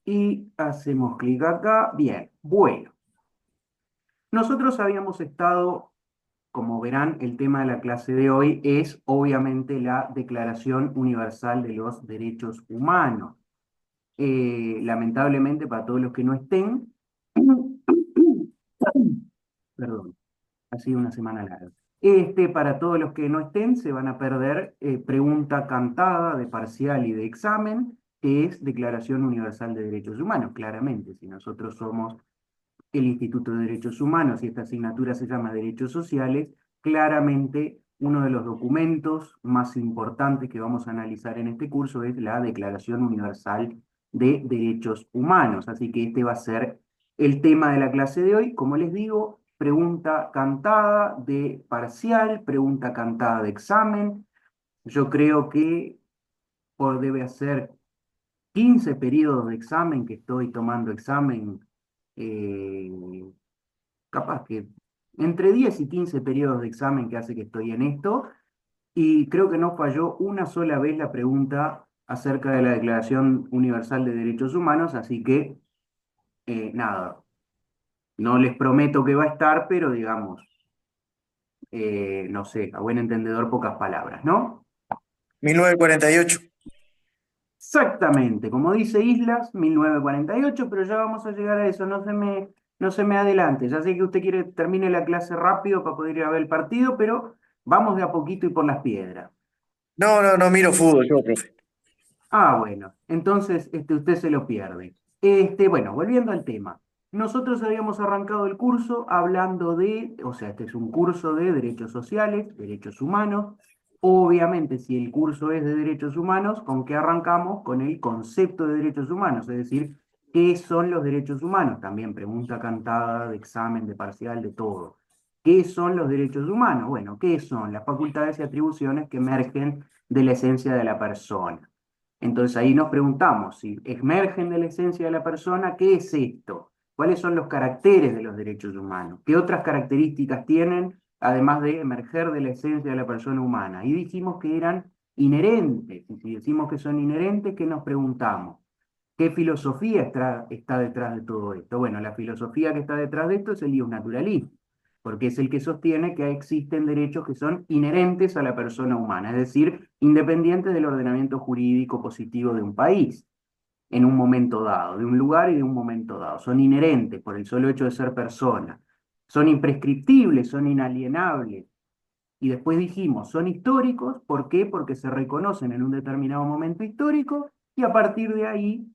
y hacemos clic acá. Bien, bueno. Nosotros habíamos estado, como verán, el tema de la clase de hoy es obviamente la Declaración Universal de los Derechos Humanos. Lamentablemente para todos los que no estén, perdón, ha sido una semana larga. Para todos los que no estén, se van a perder pregunta cantada de parcial y de examen, que es Declaración Universal de Derechos Humanos. Claramente, si nosotros somos el Instituto de Derechos Humanos y esta asignatura se llama Derechos Sociales, claramente uno de los documentos más importantes que vamos a analizar en este curso es la Declaración Universal de Derechos Humanos. Así que este va a ser el tema de la clase de hoy. Como les digo, pregunta cantada de parcial, pregunta cantada de examen. Yo creo que debe hacer 15 periodos de examen que estoy tomando examen, eh, capaz que entre 10 y 15 periodos de examen que hace que estoy en esto, y creo que no falló una sola vez la pregunta acerca de la Declaración Universal de Derechos Humanos, así que nada, no les prometo que va a estar, pero digamos, no sé, a buen entendedor pocas palabras, ¿no? 1948. Exactamente, como dice Islas, 1948, pero ya vamos a llegar a eso, no se me adelante. Ya sé que usted quiere que termine la clase rápido para poder ir a ver el partido, pero vamos de a poquito y por las piedras. No, no, no miro fútbol yo, profe. Ah, bueno, entonces usted se lo pierde. Bueno, volviendo al tema. Nosotros habíamos arrancado el curso hablando o sea, este es un curso de derechos sociales, derechos humanos. Obviamente, si el curso es de derechos humanos, ¿con qué arrancamos? Con el concepto de derechos humanos, es decir, ¿qué son los derechos humanos? También pregunta cantada, de examen, de parcial, de todo. ¿Qué son los derechos humanos? Bueno, ¿qué son? Las facultades y atribuciones que emergen de la esencia de la persona. Entonces ahí nos preguntamos, si emergen de la esencia de la persona, ¿qué es esto? ¿Cuáles son los caracteres de los derechos humanos? ¿Qué otras características tienen, además de emerger de la esencia de la persona humana? Y dijimos que eran inherentes. Y si decimos que son inherentes, ¿qué nos preguntamos? ¿Qué filosofía está detrás de todo esto? Bueno, la filosofía que está detrás de esto es el naturalismo, porque es el que sostiene que existen derechos que son inherentes a la persona humana, es decir, independientes del ordenamiento jurídico positivo de un país, en un momento dado, de un lugar y de un momento dado. Son inherentes por el solo hecho de ser persona. Son imprescriptibles, son inalienables. Y después dijimos, son históricos, ¿por qué? Porque se reconocen en un determinado momento histórico y a partir de ahí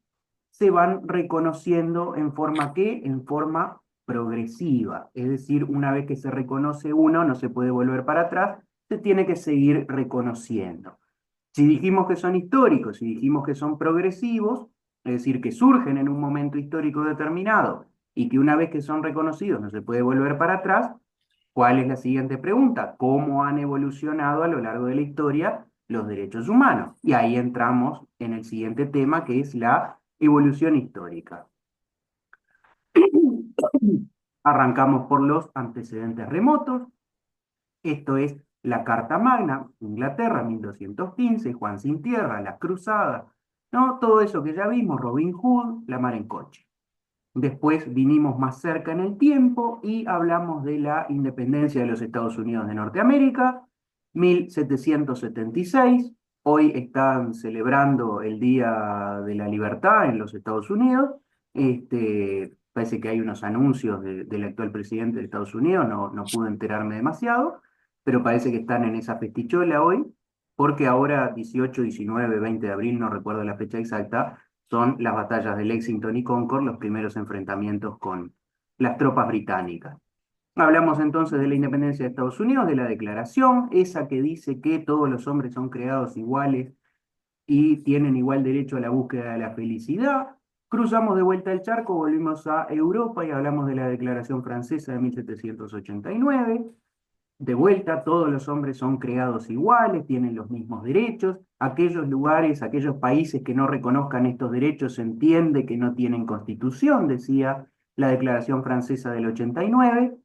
se van reconociendo en forma ¿qué? En forma progresiva. Es decir, una vez que se reconoce uno, no se puede volver para atrás, se tiene que seguir reconociendo. Si dijimos que son históricos, si dijimos que son progresivos, es decir, que surgen en un momento histórico determinado y que una vez que son reconocidos no se puede volver para atrás, ¿cuál es la siguiente pregunta? ¿Cómo han evolucionado a lo largo de la historia los derechos humanos? Y ahí entramos en el siguiente tema, que es la evolución histórica. Arrancamos por los antecedentes remotos. Esto es la Carta Magna, Inglaterra, 1215, Juan sin tierra, las cruzadas, ¿no? Todo eso que ya vimos, Robin Hood, la mar en coche. Después vinimos más cerca en el tiempo y hablamos de la independencia de los Estados Unidos de Norteamérica, 1776. Hoy están celebrando el Día de la Libertad en los Estados Unidos. Parece que hay unos anuncios del actual presidente de Estados Unidos, no pude enterarme demasiado, pero parece que están en esa festichola hoy, porque ahora 18, 19, 20 de abril, no recuerdo la fecha exacta, son las batallas de Lexington y Concord, los primeros enfrentamientos con las tropas británicas. Hablamos entonces de la independencia de Estados Unidos, de la declaración, esa que dice que todos los hombres son creados iguales y tienen igual derecho a la búsqueda de la felicidad. Cruzamos de vuelta el charco, volvimos a Europa y hablamos de la Declaración Francesa de 1789. De vuelta, todos los hombres son creados iguales, tienen los mismos derechos. Aquellos lugares, aquellos países que no reconozcan estos derechos, se entiende que no tienen constitución, decía la Declaración Francesa del 89.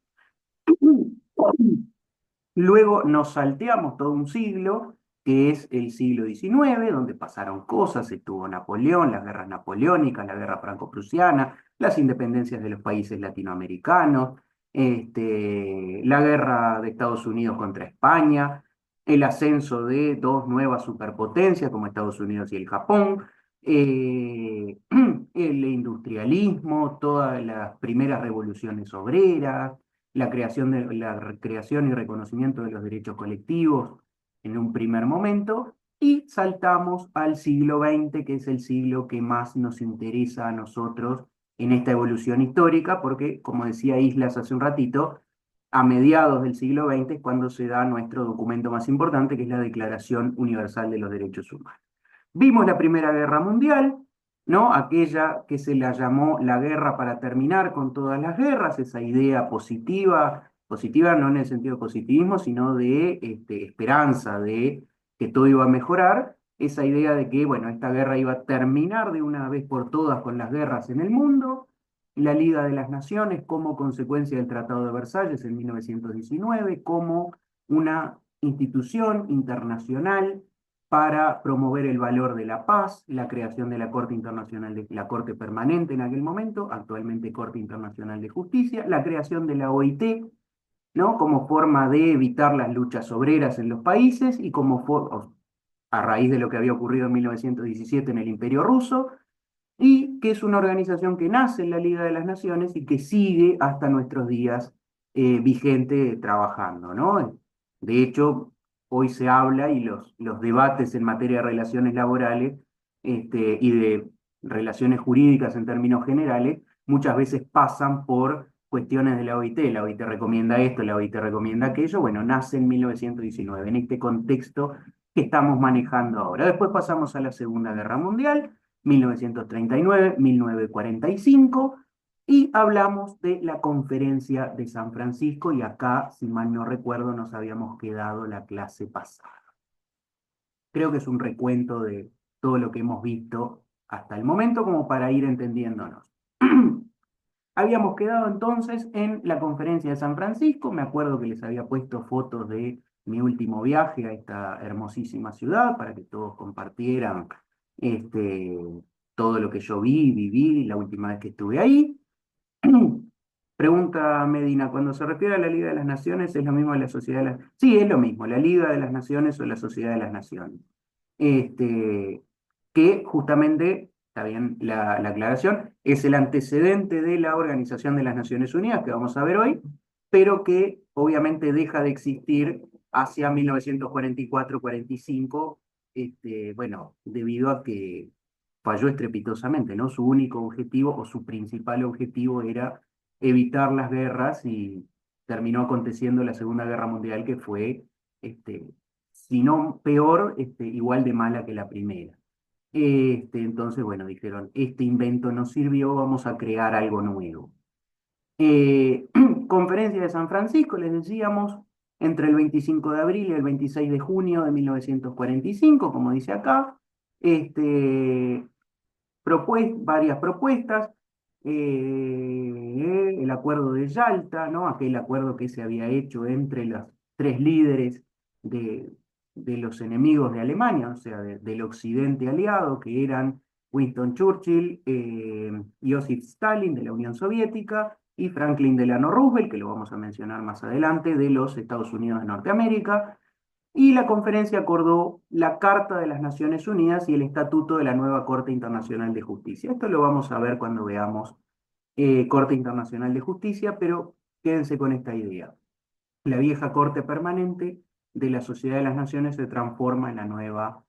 Luego nos salteamos todo un siglo que es el siglo XIX, donde pasaron cosas, estuvo Napoleón, las guerras napoleónicas, la guerra franco-prusiana, las independencias de los países latinoamericanos, la guerra de Estados Unidos contra España, el ascenso de dos nuevas superpotencias como Estados Unidos y el Japón, el industrialismo, todas las primeras revoluciones obreras, la creación y reconocimiento de los derechos colectivos en un primer momento, y saltamos al siglo XX, que es el siglo que más nos interesa a nosotros en esta evolución histórica, porque, como decía Islas hace un ratito, a mediados del siglo XX es cuando se da nuestro documento más importante, que es la Declaración Universal de los Derechos Humanos. Vimos la Primera Guerra Mundial, ¿no? Aquella que se la llamó la guerra para terminar con todas las guerras, esa idea positiva, positiva no en el sentido de positivismo, sino de esperanza, de que todo iba a mejorar, esa idea de que, bueno, esta guerra iba a terminar de una vez por todas con las guerras en el mundo, la Liga de las Naciones como consecuencia del Tratado de Versalles en 1919, como una institución internacional para promover el valor de la paz, la creación de la Corte Internacional de la Corte Permanente en aquel momento, actualmente Corte Internacional de Justicia, la creación de la OIT, ¿no? Como forma de evitar las luchas obreras en los países y a raíz de lo que había ocurrido en 1917 en el Imperio Ruso, y que es una organización que nace en la Liga de las Naciones y que sigue hasta nuestros días vigente trabajando, ¿no? De hecho, hoy se habla y los debates en materia de relaciones laborales y de relaciones jurídicas en términos generales muchas veces pasan por cuestiones de la OIT. La OIT recomienda esto, la OIT recomienda aquello. Bueno, nace en 1919, en este contexto que estamos manejando ahora. Después pasamos a la Segunda Guerra Mundial, 1939, 1945, y hablamos de la Conferencia de San Francisco, y acá, si mal no recuerdo, nos habíamos quedado la clase pasada. Creo que es un recuento de todo lo que hemos visto hasta el momento, como para ir entendiéndonos. Habíamos quedado entonces en la Conferencia de San Francisco. Me acuerdo que les había puesto fotos de mi último viaje a esta hermosísima ciudad para que todos compartieran este, todo lo que yo viví la última vez que estuve ahí. Pregunta Medina, cuando se refiere a la Liga de las Naciones, ¿es lo mismo de la Sociedad de las... Sí, es lo mismo, la Liga de las Naciones o la Sociedad de las Naciones. Este, que justamente, está bien la aclaración, es el antecedente de la Organización de las Naciones Unidas, que vamos a ver hoy, pero que obviamente deja de existir hacia 1944-45, bueno, debido a que falló estrepitosamente, ¿no? Su único objetivo o su principal objetivo era evitar las guerras, y terminó aconteciendo la Segunda Guerra Mundial, que fue, si no peor, igual de mala que la primera. Entonces, bueno, dijeron, este invento no sirvió, vamos a crear algo nuevo. Eh, Conferencia de San Francisco, les decíamos, entre el 25 de abril y el 26 de junio de 1945, como dice acá. Este, Varias propuestas, el acuerdo de Yalta, ¿no? Aquel acuerdo que se había hecho entre los tres líderes de, de los enemigos de Alemania, o sea, del occidente aliado, que eran Winston Churchill, Joseph Stalin de la Unión Soviética y Franklin Delano Roosevelt, que lo vamos a mencionar más adelante, de los Estados Unidos de Norteamérica. Y la conferencia acordó la Carta de las Naciones Unidas y el Estatuto de la nueva Corte Internacional de Justicia. Esto lo vamos a ver cuando veamos Corte Internacional de Justicia, pero quédense con esta idea. La vieja Corte Permanente de la Sociedad de las Naciones se transforma en la nueva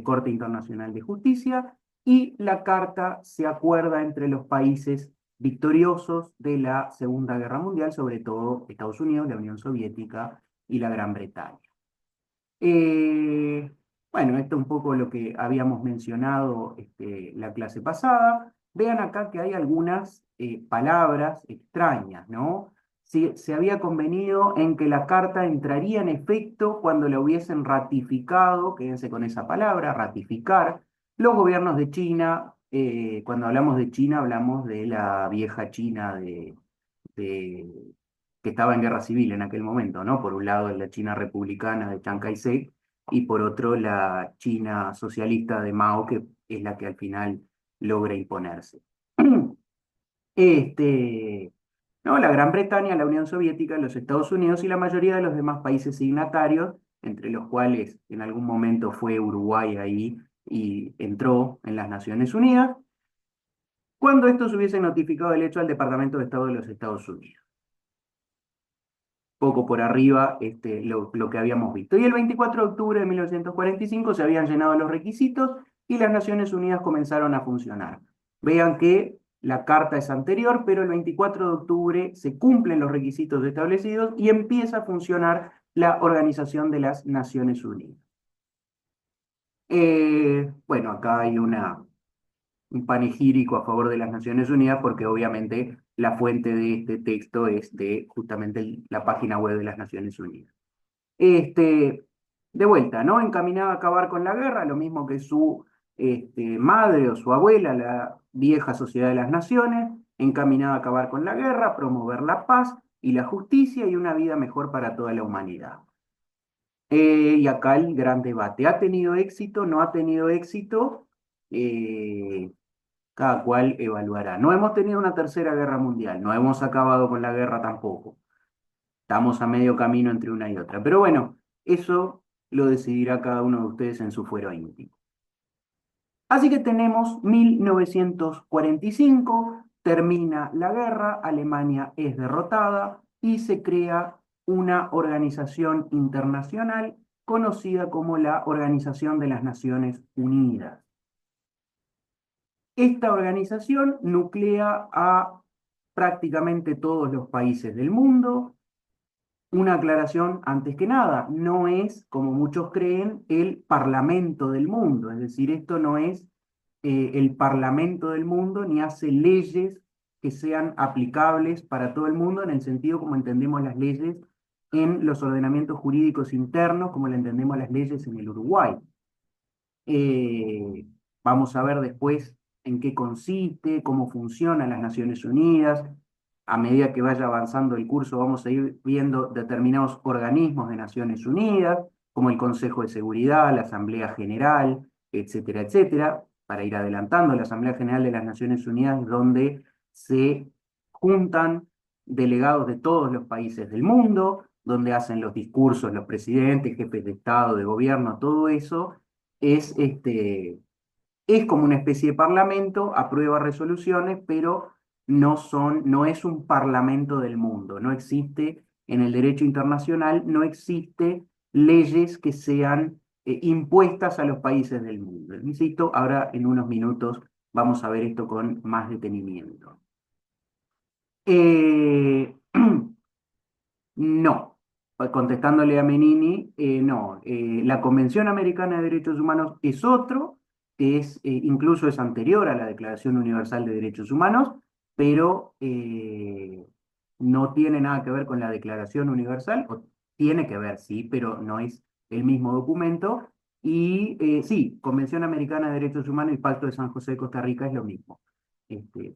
Corte Internacional de Justicia, y la Carta se acuerda entre los países victoriosos de la Segunda Guerra Mundial, sobre todo Estados Unidos, la Unión Soviética y la Gran Bretaña. Eh, bueno, esto es un poco lo que habíamos mencionado la clase pasada. Vean acá que hay algunas palabras extrañas, ¿no? Se había convenido en que la carta entraría en efecto cuando la hubiesen ratificado, quédense con esa palabra, ratificar, los gobiernos de China. Cuando hablamos de China, hablamos de la vieja China que estaba en guerra civil en aquel momento, ¿no? Por un lado, la China republicana de Chiang Kai-shek, y por otro la China socialista de Mao, que es la que al final logra imponerse. Este, no, la Gran Bretaña, la Unión Soviética, los Estados Unidos y la mayoría de los demás países signatarios, entre los cuales en algún momento fue Uruguay ahí y entró en las Naciones Unidas, cuando estos hubiesen notificado el hecho al Departamento de Estado de los Estados Unidos. Poco por arriba lo que habíamos visto. Y el 24 de octubre de 1945 se habían llenado los requisitos y las Naciones Unidas comenzaron a funcionar. Vean que la carta es anterior, pero el 24 de octubre se cumplen los requisitos establecidos y empieza a funcionar la Organización de las Naciones Unidas. Bueno, acá hay un panegírico a favor de las Naciones Unidas porque obviamente la fuente de este texto es de justamente la página web de las Naciones Unidas. Este, de vuelta, ¿no? Encaminada a acabar con la guerra, lo mismo que su madre o su abuela, la vieja Sociedad de las Naciones, encaminada a acabar con la guerra, promover la paz y la justicia y una vida mejor para toda la humanidad. Y acá el gran debate, ¿ha tenido éxito? ¿No ha tenido éxito? Eh, Cada cual evaluará. No hemos tenido una tercera guerra mundial, no hemos acabado con la guerra tampoco. Estamos a medio camino entre una y otra. Pero bueno, eso lo decidirá cada uno de ustedes en su fuero íntimo. Así que tenemos 1945, termina la guerra, Alemania es derrotada y se crea una organización internacional conocida como la Organización de las Naciones Unidas. Esta organización nuclea a prácticamente todos los países del mundo. Una aclaración antes que nada, no es, como muchos creen, el parlamento del mundo, es decir, esto no es el parlamento del mundo ni hace leyes que sean aplicables para todo el mundo en el sentido como entendemos las leyes en los ordenamientos jurídicos internos, como le entendemos las leyes en el Uruguay. Eh, Vamos a ver después en qué consiste, cómo funcionan las Naciones Unidas. A medida que vaya avanzando el curso, vamos a ir viendo determinados organismos de Naciones Unidas, como el Consejo de Seguridad, la Asamblea General, etcétera, etcétera, para ir adelantando. La Asamblea General de las Naciones Unidas, donde se juntan delegados de todos los países del mundo, donde hacen los discursos los presidentes, jefes de Estado, de gobierno, todo eso es, es como una especie de parlamento, aprueba resoluciones, pero no es un parlamento del mundo. No existe en el derecho internacional, no existe leyes que sean impuestas a los países del mundo. Insisto, ahora en unos minutos vamos a ver esto con más detenimiento. Eh, No, contestándole a Menini, no. La Convención Americana de Derechos Humanos es otro, que incluso es anterior a la Declaración Universal de Derechos Humanos, pero no tiene nada que ver con la Declaración Universal, o tiene que ver, sí, pero no es el mismo documento. Y sí, Convención Americana de Derechos Humanos y Pacto de San José de Costa Rica es lo mismo.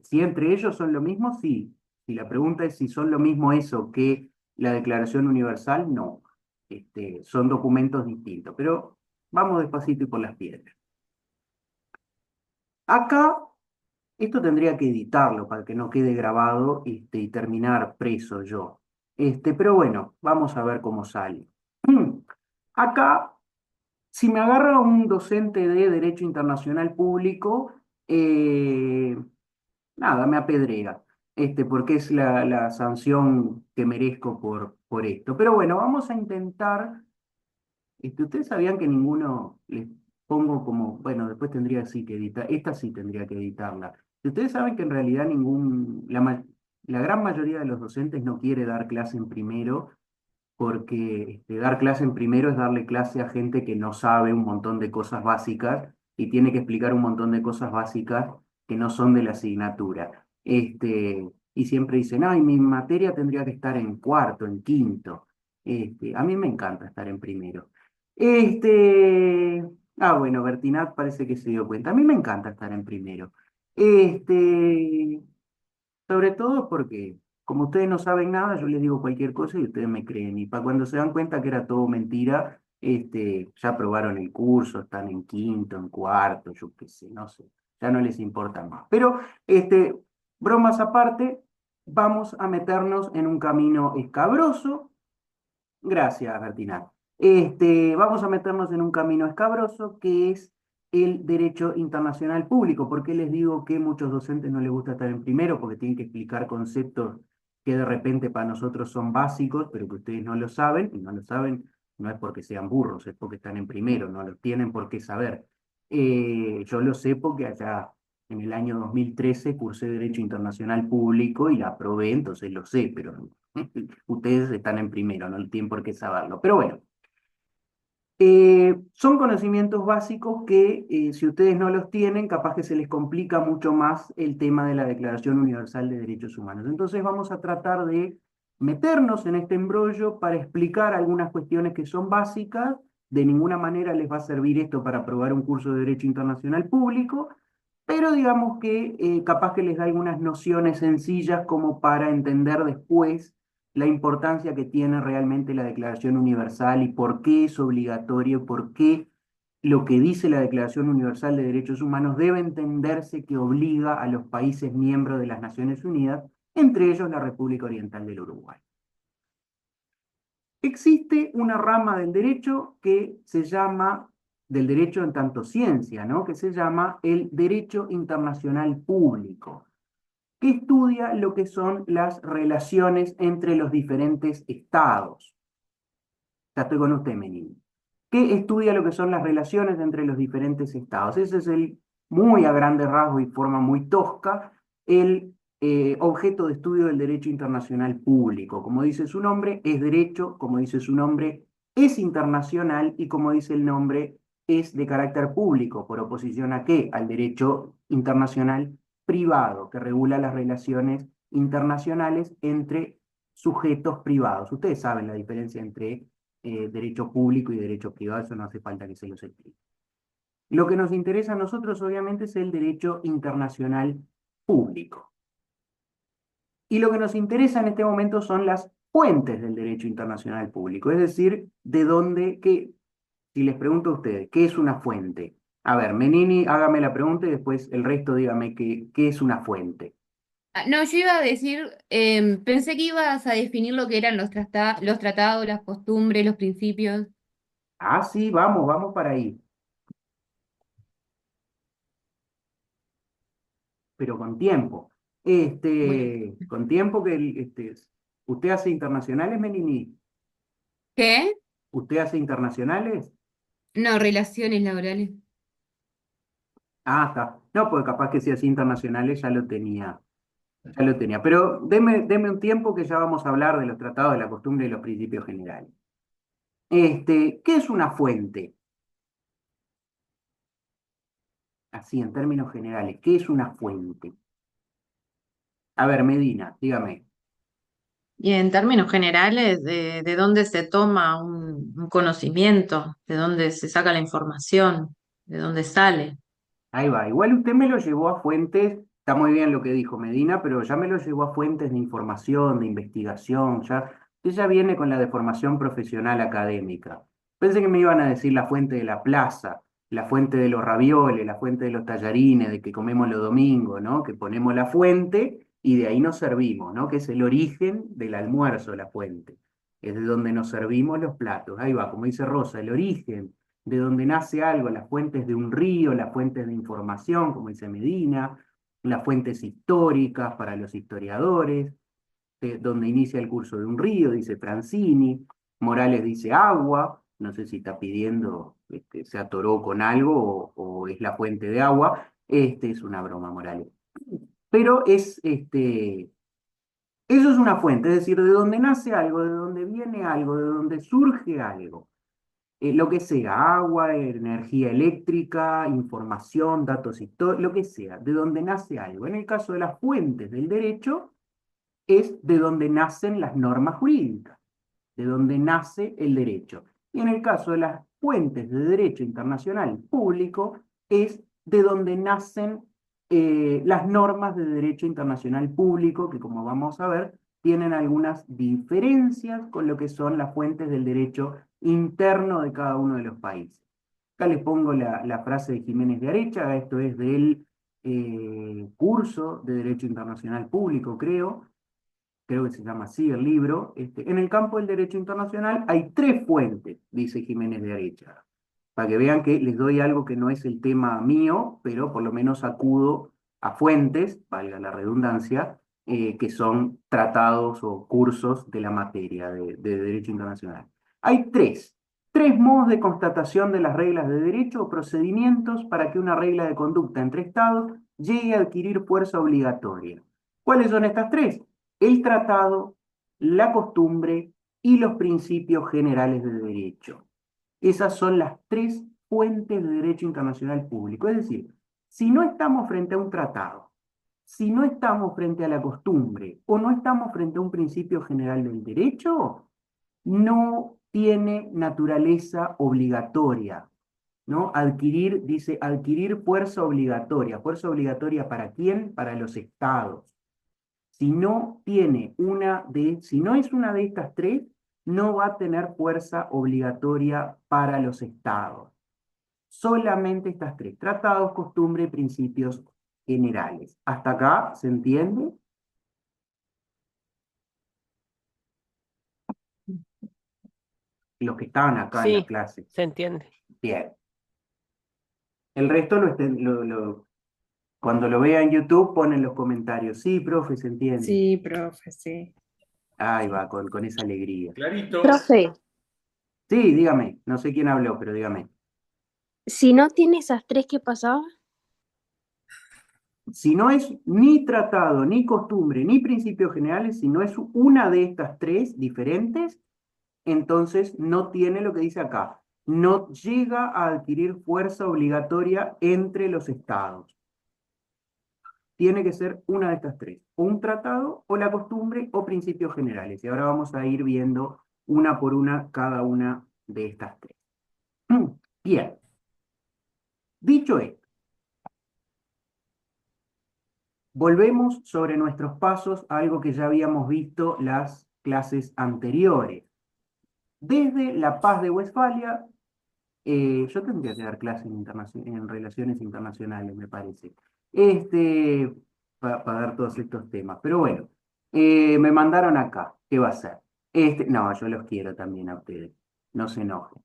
Si entre ellos son lo mismo, sí. Si la pregunta es si son lo mismo eso que la Declaración Universal, no. Son documentos distintos, pero vamos despacito y por las piedras. Acá, esto tendría que editarlo para que no quede grabado y terminar preso yo. Pero bueno, vamos a ver cómo sale. Acá, si me agarra un docente de Derecho Internacional Público, eh, nada, me apedrea, porque es la sanción que merezco por esto. Pero bueno, vamos a intentar, ustedes sabían que ninguno les pongo como, bueno, después tendría sí que editar, esta sí tendría que editarla. Ustedes saben que en realidad la gran mayoría de los docentes no quiere dar clase en primero, porque dar clase en primero es darle clase a gente que no sabe un montón de cosas básicas y tiene que explicar un montón de cosas básicas que no son de la asignatura. Y siempre dicen, ay, mi materia tendría que estar en cuarto, en quinto. A mí me encanta estar en primero. Bueno, Bertinat parece que se dio cuenta. A mí me encanta estar en primero. Este, Sobre todo porque, como ustedes no saben nada, yo les digo cualquier cosa y ustedes me creen. Y para cuando se dan cuenta que era todo mentira, Ya aprobaron el curso, están en quinto, en cuarto, yo qué sé, no sé, ya no les importa más. Pero, bromas aparte, vamos a meternos en un camino escabroso. Gracias, Bertina. Vamos a meternos en un camino escabroso que es el derecho internacional público. ¿Por qué les digo que muchos docentes no les gusta estar en primero? Porque tienen que explicar conceptos que de repente para nosotros son básicos, pero que ustedes no lo saben, y no lo saben no es porque sean burros, es porque están en primero, no lo tienen por qué saber. Yo lo sé porque allá en el año 2013 cursé Derecho Internacional Público y la aprobé, entonces lo sé, pero ustedes están en primero, no tienen por qué saberlo. Pero bueno, son conocimientos básicos que si ustedes no los tienen, capaz que se les complica mucho más el tema de la Declaración Universal de Derechos Humanos. Entonces vamos a tratar de meternos en este embrollo para explicar algunas cuestiones que son básicas. De ninguna manera les va a servir esto para aprobar un curso de Derecho Internacional Público, pero digamos que capaz que les da algunas nociones sencillas como para entender después la importancia que tiene realmente la Declaración Universal y por qué es obligatorio, por qué lo que dice la Declaración Universal de Derechos Humanos debe entenderse que obliga a los países miembros de las Naciones Unidas, entre ellos la República Oriental del Uruguay. Existe una rama del derecho que se llama, del derecho en tanto ciencia, ¿no? Que se llama el derecho internacional público, que estudia lo que son las relaciones entre los diferentes estados. Ya estoy con usted, Menin. Que estudia lo que son las relaciones entre los diferentes estados. Ese es el, muy a grandes rasgos y forma muy tosca, el objeto de estudio del derecho internacional público. Como dice su nombre, es derecho, como dice su nombre, es internacional y como dice el nombre, es de carácter público, por oposición a qué? Al derecho internacional privado, que regula las relaciones internacionales entre sujetos privados. Ustedes saben la diferencia entre derecho público y derecho privado, eso no hace falta que se los explique. Lo que nos interesa a nosotros, obviamente, es el derecho internacional público. Y lo que nos interesa en este momento son las fuentes del derecho internacional público, es decir, de dónde, qué, si les pregunto a ustedes, ¿qué es una fuente? A ver, Menini, hágame la pregunta y después el resto dígame qué es una fuente. No, yo iba a decir, pensé que ibas a definir lo que eran los tratados, las costumbres, los principios. Ah, sí, vamos para ahí, pero con tiempo. Bueno, Con tiempo que ¿usted hace internacionales, Menini? ¿qué? ¿Usted hace internacionales? No, relaciones laborales. Ah, está. No, pues capaz que si hacía internacionales ya lo tenía. Pero deme un tiempo que ya vamos a hablar de los tratados, de la costumbre y los principios generales. ¿Qué es una fuente? Así, en términos generales, ¿qué es una fuente? A ver, Medina, dígame. Y en términos generales, de dónde se toma un conocimiento, de dónde se saca la información, de dónde sale. Ahí va. Igual usted me lo llevó a fuentes, está muy bien lo que dijo Medina, pero ya me lo llevó a fuentes de información, de investigación, ya, usted ya viene con la deformación profesional académica. Pensé que me iban a decir la fuente de la plaza, la fuente de los ravioles, la fuente de los tallarines, de que comemos los domingos, ¿no? Que ponemos la fuente y de ahí nos servimos, ¿no? Que es el origen del almuerzo, la fuente. Es de donde nos servimos los platos. Ahí va, como dice Rosa, el origen de donde nace algo, las fuentes de un río, las fuentes de información, como dice Medina, las fuentes históricas para los historiadores, donde inicia el curso de un río, dice Francini, Morales dice agua, no sé si está pidiendo, se atoró con algo o es la fuente de agua, es una broma, Morales. Pero eso es una fuente, es decir, de donde nace algo, de donde viene algo, de donde surge algo, lo que sea, agua, energía eléctrica, información, datos históricos, lo que sea, de donde nace algo. En el caso de las fuentes del derecho, es de donde nacen las normas jurídicas, de donde nace el derecho. Y en el caso de las fuentes de derecho internacional público, es de donde nacen las normas de derecho internacional público, que como vamos a ver, tienen algunas diferencias con lo que son las fuentes del derecho interno de cada uno de los países. Acá les pongo la frase de Jiménez de Arechaga, esto es del curso de Derecho Internacional Público, creo que se llama así el libro. En el campo del derecho internacional hay tres fuentes, dice Jiménez de Arechaga, para que vean que les doy algo que no es el tema mío, pero por lo menos acudo a fuentes, valga la redundancia, que son tratados o cursos de la materia de derecho internacional. Hay tres modos de constatación de las reglas de derecho o procedimientos para que una regla de conducta entre Estados llegue a adquirir fuerza obligatoria. ¿Cuáles son estas tres? El tratado, la costumbre y los principios generales de derecho. Esas son las tres fuentes de derecho internacional público. Es decir, si no estamos frente a un tratado, si no estamos frente a la costumbre o no estamos frente a un principio general del derecho, no tiene naturaleza obligatoria, ¿no? Dice, adquirir fuerza obligatoria. ¿Fuerza obligatoria para quién? Para los estados. Si no si no es una de estas tres, no va a tener fuerza obligatoria para los estados. Solamente estas tres: tratados, costumbre y principios generales. ¿Hasta acá se entiende? Los que estaban acá en la Sí, clase. se entiende. Bien. El resto cuando lo vea en YouTube ponen los comentarios. Sí, profe, se entiende. Sí, profe, sí. Ahí va, con esa alegría. Clarito. Profe, Sí, dígame. No sé quién habló, pero dígame. si no tiene esas tres, ¿qué pasaba? Si no es ni tratado, ni costumbre, ni principios generales, si no es una de estas tres diferentes, entonces no tiene lo que dice acá. No llega a adquirir fuerza obligatoria entre los estados. Tiene que ser una de estas tres: o un tratado, o la costumbre, o principios generales. Y ahora vamos a ir viendo una por una cada una de estas tres. Bien. Dicho esto, volvemos sobre nuestros pasos a algo que ya habíamos visto las clases anteriores. Desde la Paz de Westfalia, yo tendría que dar clases en relaciones internacionales, me parece, para dar todos estos temas. Pero bueno, me mandaron acá. ¿Qué va a ser? No, yo los quiero también a ustedes. No se enojen.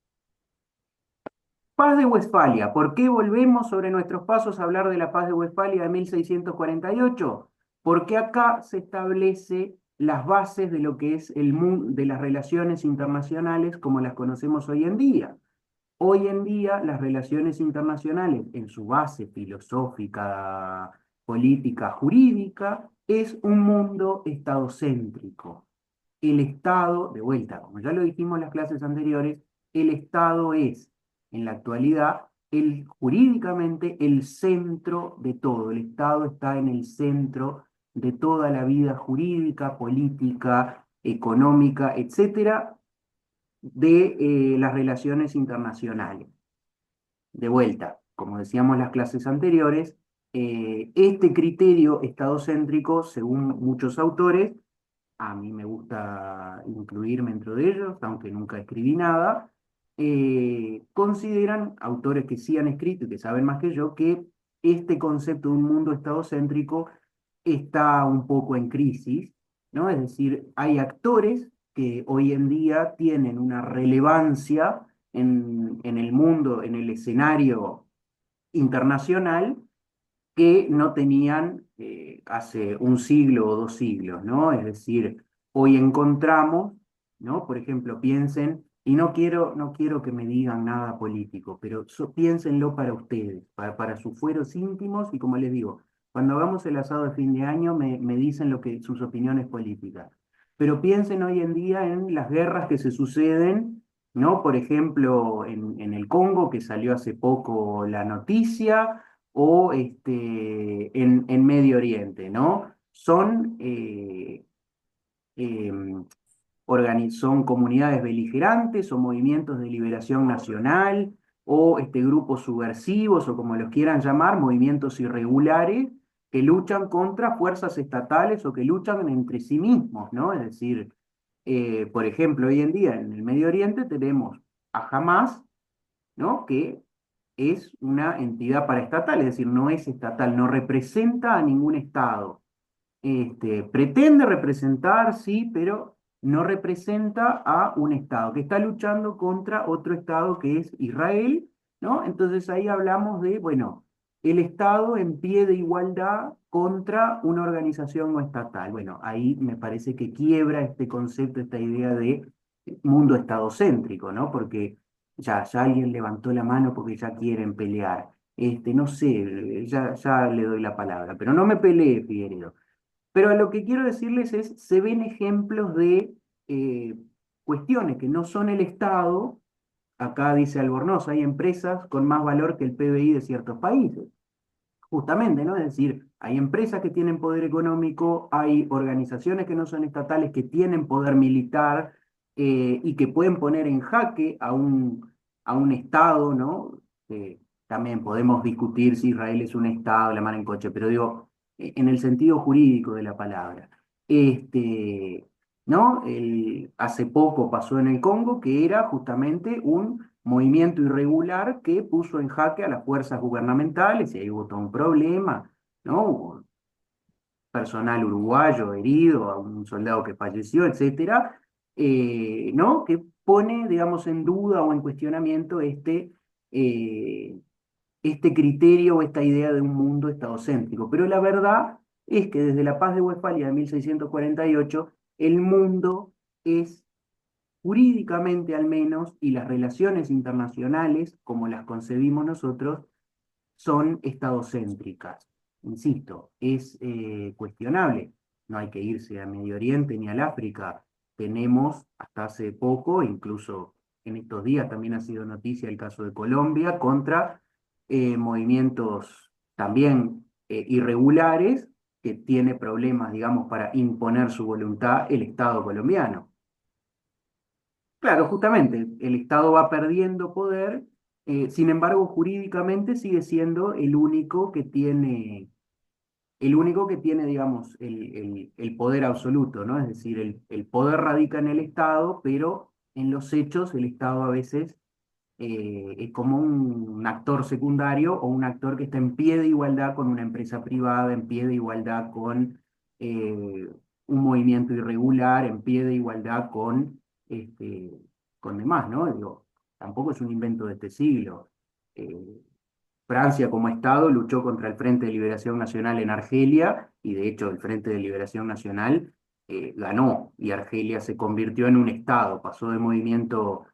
Paz de Westfalia. ¿Por qué volvemos sobre nuestros pasos a hablar de la Paz de Westfalia de 1648? Porque acá se establece las bases de lo que es el mundo de las relaciones internacionales como las conocemos hoy en día. Hoy en día las relaciones internacionales en su base filosófica, política, jurídica, es un mundo estadocéntrico. El Estado, de vuelta, como ya lo dijimos en las clases anteriores, el Estado es, en la actualidad, jurídicamente el centro de todo. El Estado está en el centro de toda la vida jurídica, política, económica, etcétera, de las relaciones internacionales. De vuelta, como decíamos en las clases anteriores, este criterio estadocéntrico, según muchos autores, a mí me gusta incluirme dentro de ellos, aunque nunca escribí nada, consideran, autores que sí han escrito y que saben más que yo, que este concepto de un mundo estadocéntrico está un poco en crisis, ¿no? Es decir, hay actores que hoy en día tienen una relevancia en el mundo, en el escenario internacional, que no tenían hace un siglo o 2 siglos, ¿no? Es decir, hoy encontramos, ¿no? Por ejemplo, piensen, y no quiero que me digan nada político, pero piénsenlo para ustedes, para sus fueros íntimos, y como les digo, cuando hagamos el asado de fin de año me dicen sus opiniones políticas. Pero piensen hoy en día en las guerras que se suceden, ¿no? Por ejemplo, en el Congo, que salió hace poco la noticia, o en Medio Oriente, ¿no? Em, son comunidades beligerantes o movimientos de liberación nacional o grupos subversivos o como los quieran llamar, movimientos irregulares que luchan contra fuerzas estatales o que luchan entre sí mismos, ¿no? Es decir, por ejemplo, hoy en día en el Medio Oriente tenemos a Hamás, ¿no? Que es una entidad paraestatal, es decir, no es estatal, no representa a ningún Estado. Pretende representar, sí, pero no representa a un Estado que está luchando contra otro Estado que es Israel, ¿no? Entonces ahí hablamos de, bueno, el Estado en pie de igualdad contra una organización no estatal. Bueno, ahí me parece que quiebra este concepto, esta idea de mundo estadocéntrico, ¿no? Porque ya alguien levantó la mano porque ya quieren pelear. No sé, ya le doy la palabra, pero no me pelee, Figueredo. Pero lo que quiero decirles es, se ven ejemplos de eh, cuestiones que no son el Estado. Acá dice Albornoz, hay empresas con más valor que el PBI de ciertos países. Justamente, ¿no? Es decir, hay empresas que tienen poder económico, hay organizaciones que no son estatales que tienen poder militar y que pueden poner en jaque a un Estado, ¿no? También podemos discutir si Israel es un Estado, la mano en coche, pero digo, en el sentido jurídico de la palabra. ¿No? Hace poco pasó en el Congo que era justamente un movimiento irregular que puso en jaque a las fuerzas gubernamentales y ahí hubo todo un problema, ¿no? Hubo personal uruguayo herido, a un soldado que falleció, etcétera, ¿no? Que pone, digamos, en duda o en cuestionamiento eh, este criterio o esta idea de un mundo estadocéntrico. Pero la verdad es que desde la Paz de Westfalia de 1648, el mundo es jurídicamente al menos, y las relaciones internacionales, como las concebimos nosotros, son estadocéntricas. Insisto, es cuestionable. No hay que irse a Medio Oriente ni al África. Tenemos hasta hace poco, incluso en estos días también ha sido noticia el caso de Colombia, contra movimientos también irregulares que tiene problemas, digamos, para imponer su voluntad el Estado colombiano. Claro, justamente, el Estado va perdiendo poder, sin embargo, jurídicamente sigue siendo el único que tiene, digamos, el poder absoluto, ¿no? Es decir, el poder radica en el Estado, pero en los hechos el Estado a veces es como un actor secundario o un actor que está en pie de igualdad con una empresa privada, en pie de igualdad con un movimiento irregular, en pie de igualdad este, con demás, ¿no? Digo, tampoco es un invento de este siglo. Eh, Francia como Estado luchó contra el Frente de Liberación Nacional en Argelia y de hecho el Frente de Liberación Nacional ganó y Argelia se convirtió en un Estado, pasó de movimiento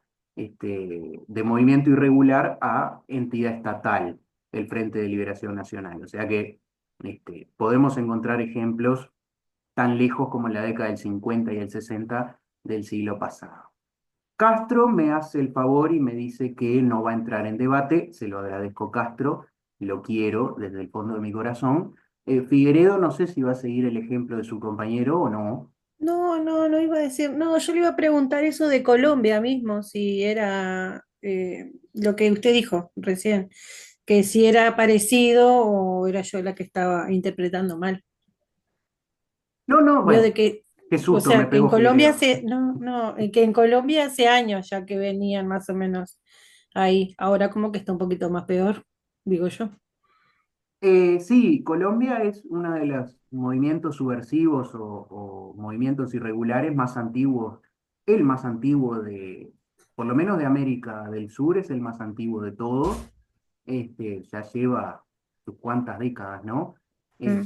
irregular a entidad estatal, el Frente de Liberación Nacional. O sea que podemos encontrar ejemplos tan lejos como en la década del 50 y el 60 del siglo pasado. Castro me hace el favor y me dice que no va a entrar en debate. Se lo agradezco, Castro, lo quiero desde el fondo de mi corazón. Figueredo, no sé si va a seguir el ejemplo de su compañero o no. No, no, no iba a decir, no, yo le iba a preguntar eso de Colombia mismo, si era lo que usted dijo recién, que si era parecido o era yo la que estaba interpretando mal. No, no, Vio bueno, de que, qué o susto me sea, que en pegó Colombia Figueredo. hace, no, no, que en Colombia hace años ya que venían más o menos ahí, ahora como que está un poquito más peor, digo yo. Sí, Colombia es uno de los movimientos subversivos o movimientos irregulares más antiguos, el más antiguo por lo menos de América del Sur, es el más antiguo de todos. Ya lleva sus cuantas décadas, ¿no? Mm.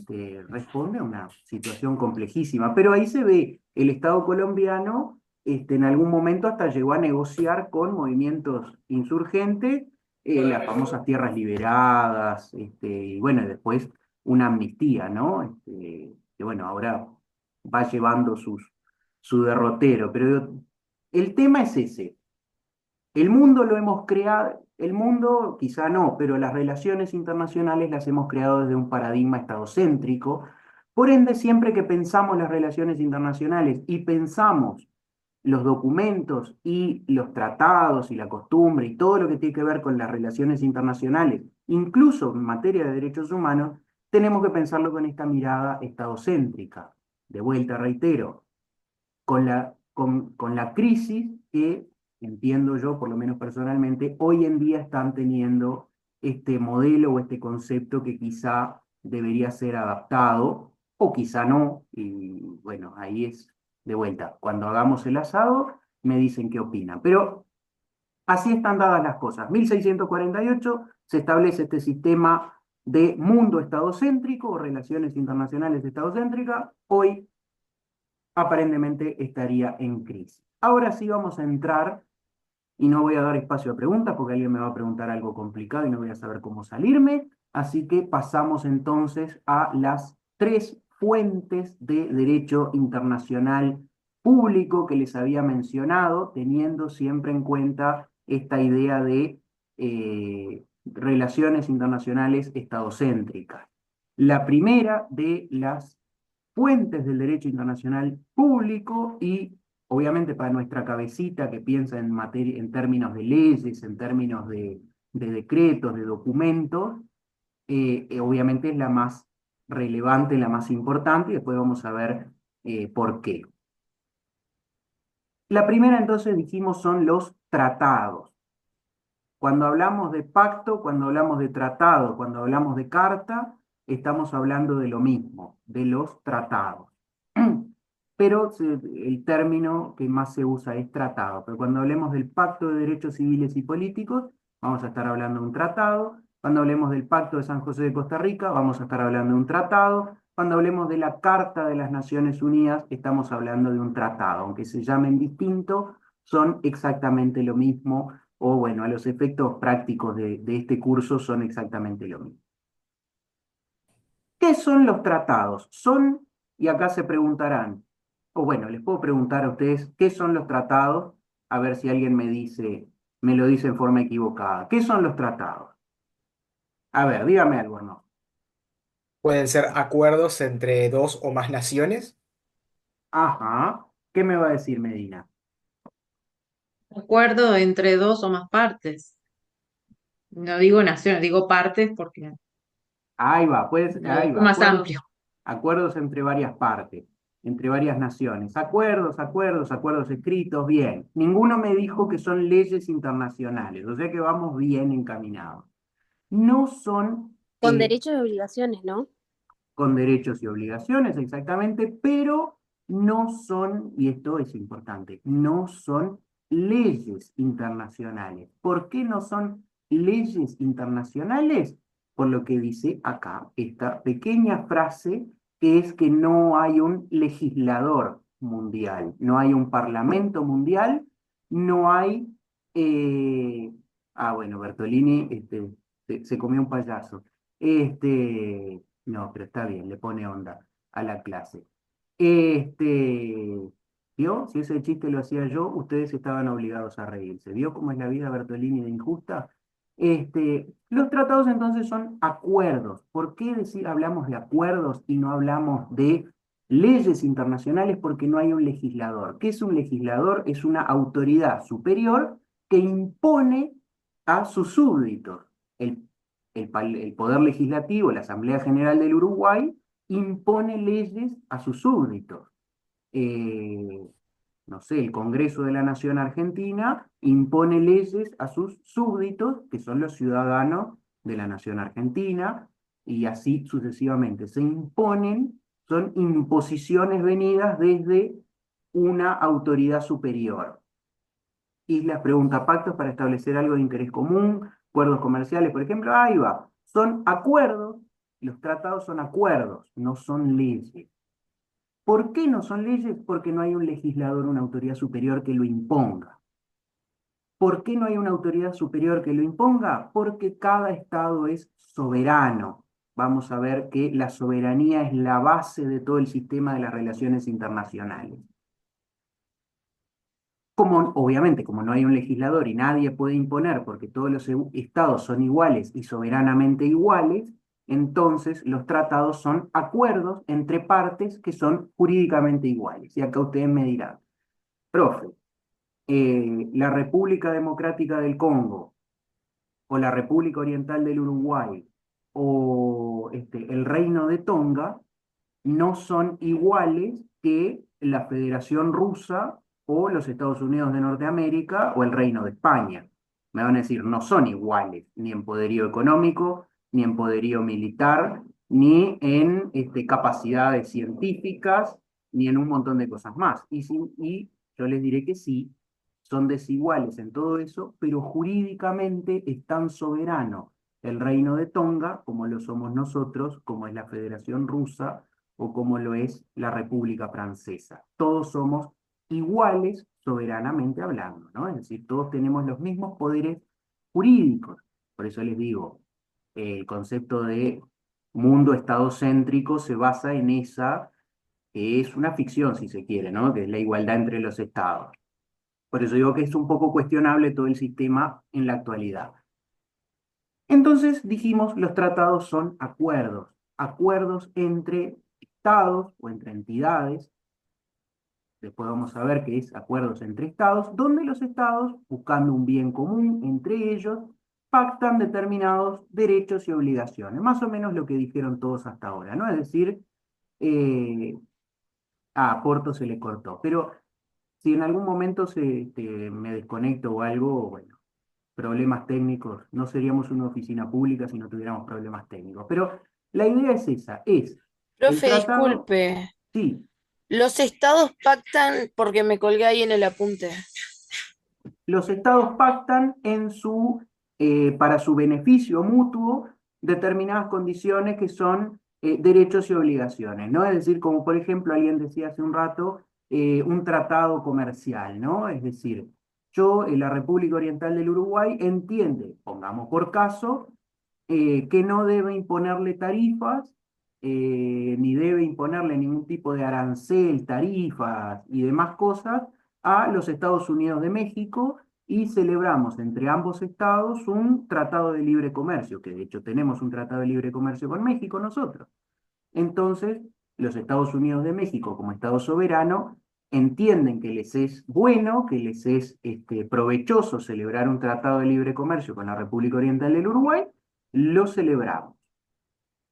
Responde a una situación complejísima, pero ahí se ve el Estado colombiano, en algún momento hasta llegó a negociar con movimientos insurgentes, las famosas tierras liberadas, y bueno, y después una amnistía, ¿no? Que bueno, ahora va llevando su derrotero, pero el tema es ese. El mundo lo hemos creado, el mundo quizá no, pero las relaciones internacionales las hemos creado desde un paradigma estadocéntrico. Por ende, siempre que pensamos las relaciones internacionales y pensamos los documentos y los tratados y la costumbre y todo lo que tiene que ver con las relaciones internacionales, incluso en materia de derechos humanos, tenemos que pensarlo con esta mirada estadocéntrica. De vuelta, reitero, con la crisis que entiendo yo, por lo menos personalmente, hoy en día están teniendo este modelo o este concepto que quizá debería ser adaptado o quizá no. Y bueno, ahí es de vuelta. Cuando hagamos el asado, me dicen qué opinan. Pero así están dadas las cosas. 1648 se establece este sistema de mundo estadocéntrico o relaciones internacionales estadocéntricas. Hoy aparentemente estaría en crisis. Ahora sí vamos a entrar, y no voy a dar espacio a preguntas porque alguien me va a preguntar algo complicado y no voy a saber cómo salirme. Así que pasamos entonces a las tres fuentes de derecho internacional público que les había mencionado, teniendo siempre en cuenta esta idea de relaciones internacionales estadocéntricas. La primera de las fuentes del derecho internacional público y obviamente para nuestra cabecita que piensa en materia, en términos de leyes, en términos de decretos, de documentos, obviamente es la más relevante, la más importante, y después vamos a ver por qué. La primera entonces dijimos son los tratados. Cuando hablamos de pacto, cuando hablamos de tratado, cuando hablamos de carta, estamos hablando de lo mismo, de los tratados. Pero el término que más se usa es tratado. Pero cuando hablemos del Pacto de Derechos Civiles y Políticos, vamos a estar hablando de un tratado. Cuando hablemos del Pacto de San José de Costa Rica, vamos a estar hablando de un tratado. Cuando hablemos de la Carta de las Naciones Unidas, estamos hablando de un tratado. Aunque se llamen distinto, son exactamente lo mismo, o bueno, a los efectos prácticos de este curso son exactamente lo mismo. ¿Qué son los tratados? Son, y acá se preguntarán, o bueno, les puedo preguntar a ustedes, ¿qué son los tratados? A ver si alguien me dice, me lo dice en forma equivocada. ¿Qué son los tratados? A ver, dígame algo, ¿no? Pueden ser acuerdos entre dos o más naciones. Ajá. ¿Qué me va a decir Medina? Acuerdo entre dos o más partes. No digo naciones, digo partes porque Ahí va, pues, lo ahí dejo va. más Acuerdos, amplio. acuerdos entre varias partes, entre varias naciones. Acuerdos, acuerdos, acuerdos escritos, bien. Ninguno me dijo que son leyes internacionales, o sea que vamos bien encaminados. No son Con derechos y obligaciones, ¿no? con derechos y obligaciones, exactamente, pero no son, y esto es importante, no son leyes internacionales. ¿Por qué no son leyes internacionales? Por lo que dice acá esta pequeña frase, que es que no hay un legislador mundial, no hay un parlamento mundial, no hay... bueno, Bertolini se comió un payaso. No, pero está bien, le pone onda a la clase. ¿Vio? Si ese chiste lo hacía yo, ustedes estaban obligados a reírse. ¿Vio cómo es la vida Bertolini de injusta? Los tratados entonces son acuerdos. ¿Por qué hablamos de acuerdos y no hablamos de leyes internacionales? Porque no hay un legislador. ¿Qué es un legislador? Es una autoridad superior que impone a sus súbditos. El Poder Legislativo, la Asamblea General del Uruguay, impone leyes a sus súbditos. Eh, no sé, el Congreso de la Nación Argentina impone leyes a sus súbditos, que son los ciudadanos de la Nación Argentina, y así sucesivamente. Se imponen, son imposiciones venidas desde una autoridad superior. Y las pregunta, pactos para establecer algo de interés común, acuerdos comerciales, por ejemplo, ahí va. Son acuerdos, los tratados son acuerdos, no son leyes. ¿Por qué no son leyes? Porque no hay un legislador, una autoridad superior que lo imponga. ¿Por qué no hay una autoridad superior que lo imponga? Porque cada estado es soberano. Vamos a ver que la soberanía es la base de todo el sistema de las relaciones internacionales. Obviamente, como no hay un legislador y nadie puede imponer porque todos los estados son iguales y soberanamente iguales, entonces los tratados son acuerdos entre partes que son jurídicamente iguales. Y acá ustedes me dirán, profe, la República Democrática del Congo o la República Oriental del Uruguay o el Reino de Tonga no son iguales que la Federación Rusa o los Estados Unidos de Norteamérica o el Reino de España. Me van a decir, no son iguales, ni en poderío económico, ni en poderío militar, ni en capacidades científicas, ni en un montón de cosas más. Y yo les diré que sí, son desiguales en todo eso, pero jurídicamente es tan soberano el Reino de Tonga como lo somos nosotros, como es la Federación Rusa o como lo es la República Francesa. Todos somos iguales soberanamente hablando, ¿no? Es decir, todos tenemos los mismos poderes jurídicos. Por eso les digo, el concepto de mundo estadocéntrico se basa en esa, que es una ficción, si se quiere, ¿no? Que es la igualdad entre los estados. Por eso digo que es un poco cuestionable todo el sistema en la actualidad. Entonces dijimos, los tratados son acuerdos entre estados o entre entidades. Después vamos a ver qué es acuerdos entre estados, donde los estados, buscando un bien común entre ellos, pactan determinados derechos y obligaciones. Más o menos lo que dijeron todos hasta ahora, ¿no? Es decir, a Porto se le cortó. Pero si en algún momento me desconecto o algo, bueno, problemas técnicos, no seríamos una oficina pública si no tuviéramos problemas técnicos. Pero la idea es esa, es el Profe, tratado, disculpe. sí, Los estados pactan porque me colgué ahí en el apunte. los estados pactan para su beneficio mutuo determinadas condiciones que son derechos y obligaciones, ¿no? Es decir, como por ejemplo alguien decía hace un rato, un tratado comercial, ¿no? Es decir, la República Oriental del Uruguay entiende, pongamos por caso, que no debe imponerle tarifas, ni debe imponerle ningún tipo de arancel, tarifas y demás cosas a los Estados Unidos de México, y celebramos entre ambos estados un tratado de libre comercio, que de hecho tenemos un tratado de libre comercio con México nosotros. Entonces, los Estados Unidos de México, como Estado soberano, entienden que les es bueno, que les es provechoso celebrar un tratado de libre comercio con la República Oriental del Uruguay, lo celebramos.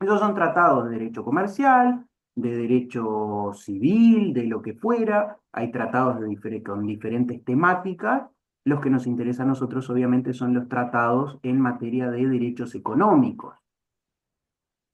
Esos son tratados de derecho comercial, de derecho civil, de lo que fuera. Hay tratados con diferentes temáticas. Los que nos interesan a nosotros, obviamente, son los tratados en materia de derechos económicos.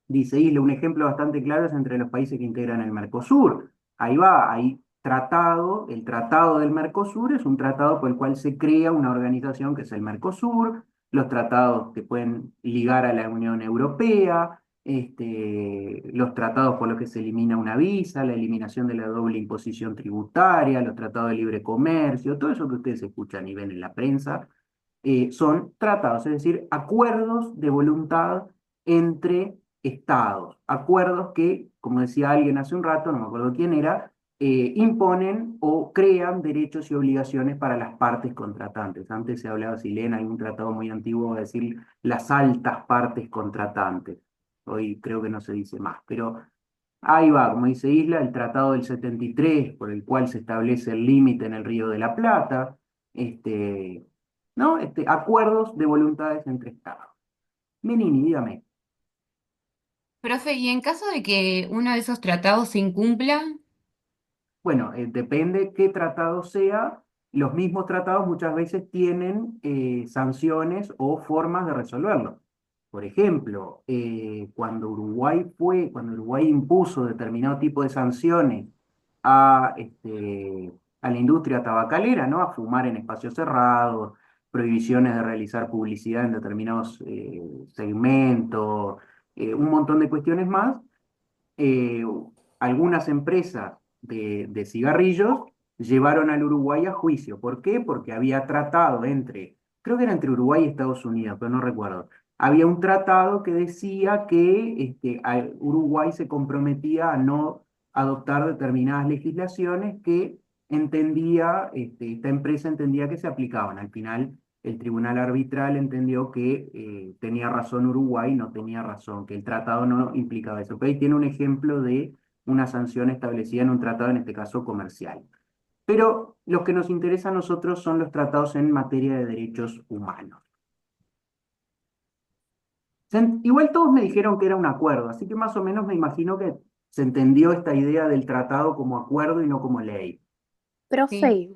Dice Isla, un ejemplo bastante claro es entre los países que integran el Mercosur. Ahí va, hay tratado, el tratado del Mercosur es un tratado por el cual se crea una organización que es el Mercosur, los tratados que pueden ligar a la Unión Europea, los tratados por los que se elimina una visa, la eliminación de la doble imposición tributaria, los tratados de libre comercio, todo eso que ustedes escuchan y ven en la prensa, son tratados, es decir, acuerdos de voluntad entre estados, acuerdos que, como decía alguien hace un rato, no me acuerdo quién era, imponen o crean derechos y obligaciones para las partes contratantes. Antes se hablaba, si leen algún tratado muy antiguo, va a decir las altas partes contratantes. Hoy creo que no se dice más, pero ahí va, como dice Isla, el Tratado del 73, por el cual se establece el límite en el Río de la Plata, ¿no? Acuerdos de voluntades entre estados. Menini, dígame. Profe, y en caso de que uno de esos tratados se incumpla, Bueno, depende qué tratado sea. Los mismos tratados muchas veces tienen sanciones o formas de resolverlo. Por ejemplo, cuando Uruguay impuso determinado tipo de sanciones a la industria tabacalera, ¿no? A fumar en espacios cerrados, prohibiciones de realizar publicidad en determinados segmentos, un montón de cuestiones más, eh, algunas empresas de cigarrillos llevaron al Uruguay a juicio. ¿Por qué? Porque había tratado creo que era entre Uruguay y Estados Unidos, pero no recuerdo. Había un tratado que decía que Uruguay se comprometía a no adoptar determinadas legislaciones que esta empresa entendía que se aplicaban. Al final, el tribunal arbitral entendió que tenía razón Uruguay, no tenía razón, que el tratado no implicaba eso. ¿Ok? Tiene un ejemplo de una sanción establecida en un tratado, en este caso comercial. Pero los que nos interesan a nosotros son los tratados en materia de derechos humanos. Igual todos me dijeron que era un acuerdo, así que más o menos me imagino que se entendió esta idea del tratado como acuerdo y no como ley. Profe, sí.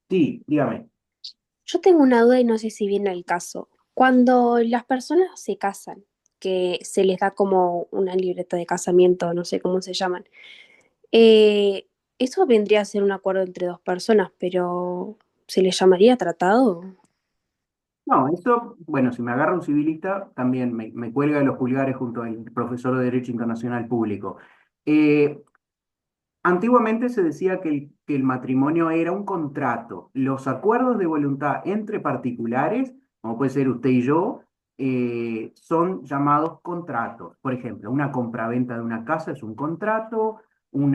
Sí, dígame. Yo tengo una duda y no sé si viene al caso. Cuando las personas se casan, que se les da como una libreta de casamiento, no sé cómo se llaman, eh, eso vendría a ser un acuerdo entre dos personas, pero ¿se le llamaría tratado? No, eso, bueno, si me agarra un civilista, también me cuelga de los pulgares junto al profesor de Derecho Internacional Público. Eh, Antiguamente se decía que el matrimonio era un contrato. Los acuerdos de voluntad entre particulares, como puede ser usted y yo, son llamados contratos. Por ejemplo, una compraventa de una casa es un contrato, un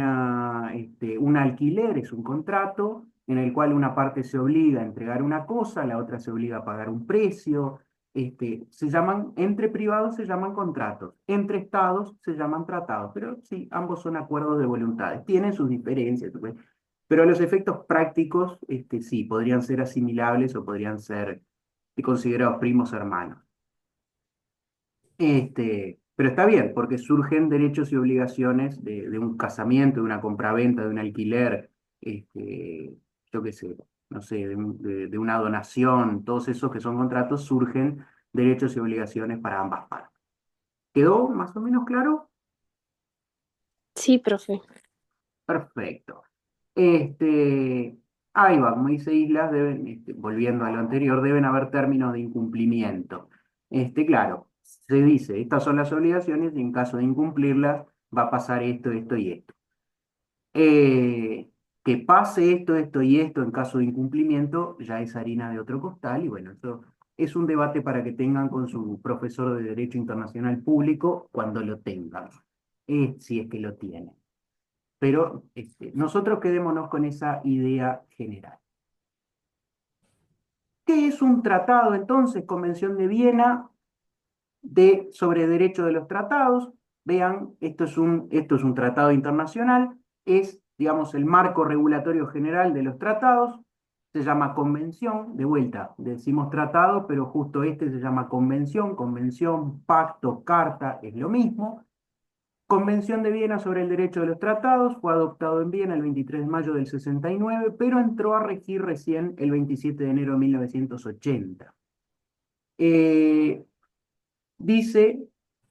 alquiler es un contrato en el cual una parte se obliga a entregar una cosa, la otra se obliga a pagar un precio. Entre privados se llaman contratos, entre estados se llaman tratados, pero sí, ambos son acuerdos de voluntades, tienen sus diferencias, pues, pero a los efectos prácticos, sí, podrían ser asimilables o podrían ser considerados primos hermanos. Pero está bien, porque surgen derechos y obligaciones de un casamiento, de una compraventa, de un alquiler, yo qué sé, no sé, de una donación, todos esos que son contratos, surgen derechos y obligaciones para ambas partes. ¿Quedó más o menos claro? Sí, profe. Perfecto. Este, Ahí va, como dice Islas, volviendo a lo anterior, deben haber términos de incumplimiento. Claro, se dice, estas son las obligaciones y en caso de incumplirlas va a pasar esto, esto y esto. Que pase esto, esto y esto en caso de incumplimiento ya es harina de otro costal y bueno, eso es un debate para que tengan con su profesor de Derecho Internacional Público cuando lo tengan, si es que lo tienen. Pero nosotros quedémonos con esa idea general. ¿Qué es un tratado entonces? Convención de Viena sobre derecho de los tratados. Vean, esto es un tratado internacional, es, digamos, el marco regulatorio general de los tratados, se llama convención, de vuelta, decimos tratado, pero justo este se llama convención, convención, pacto, carta, es lo mismo. Convención de Viena sobre el derecho de los tratados, fue adoptado en Viena el 23 de mayo del 69, pero entró a regir recién el 27 de enero de 1980. Eh, Dice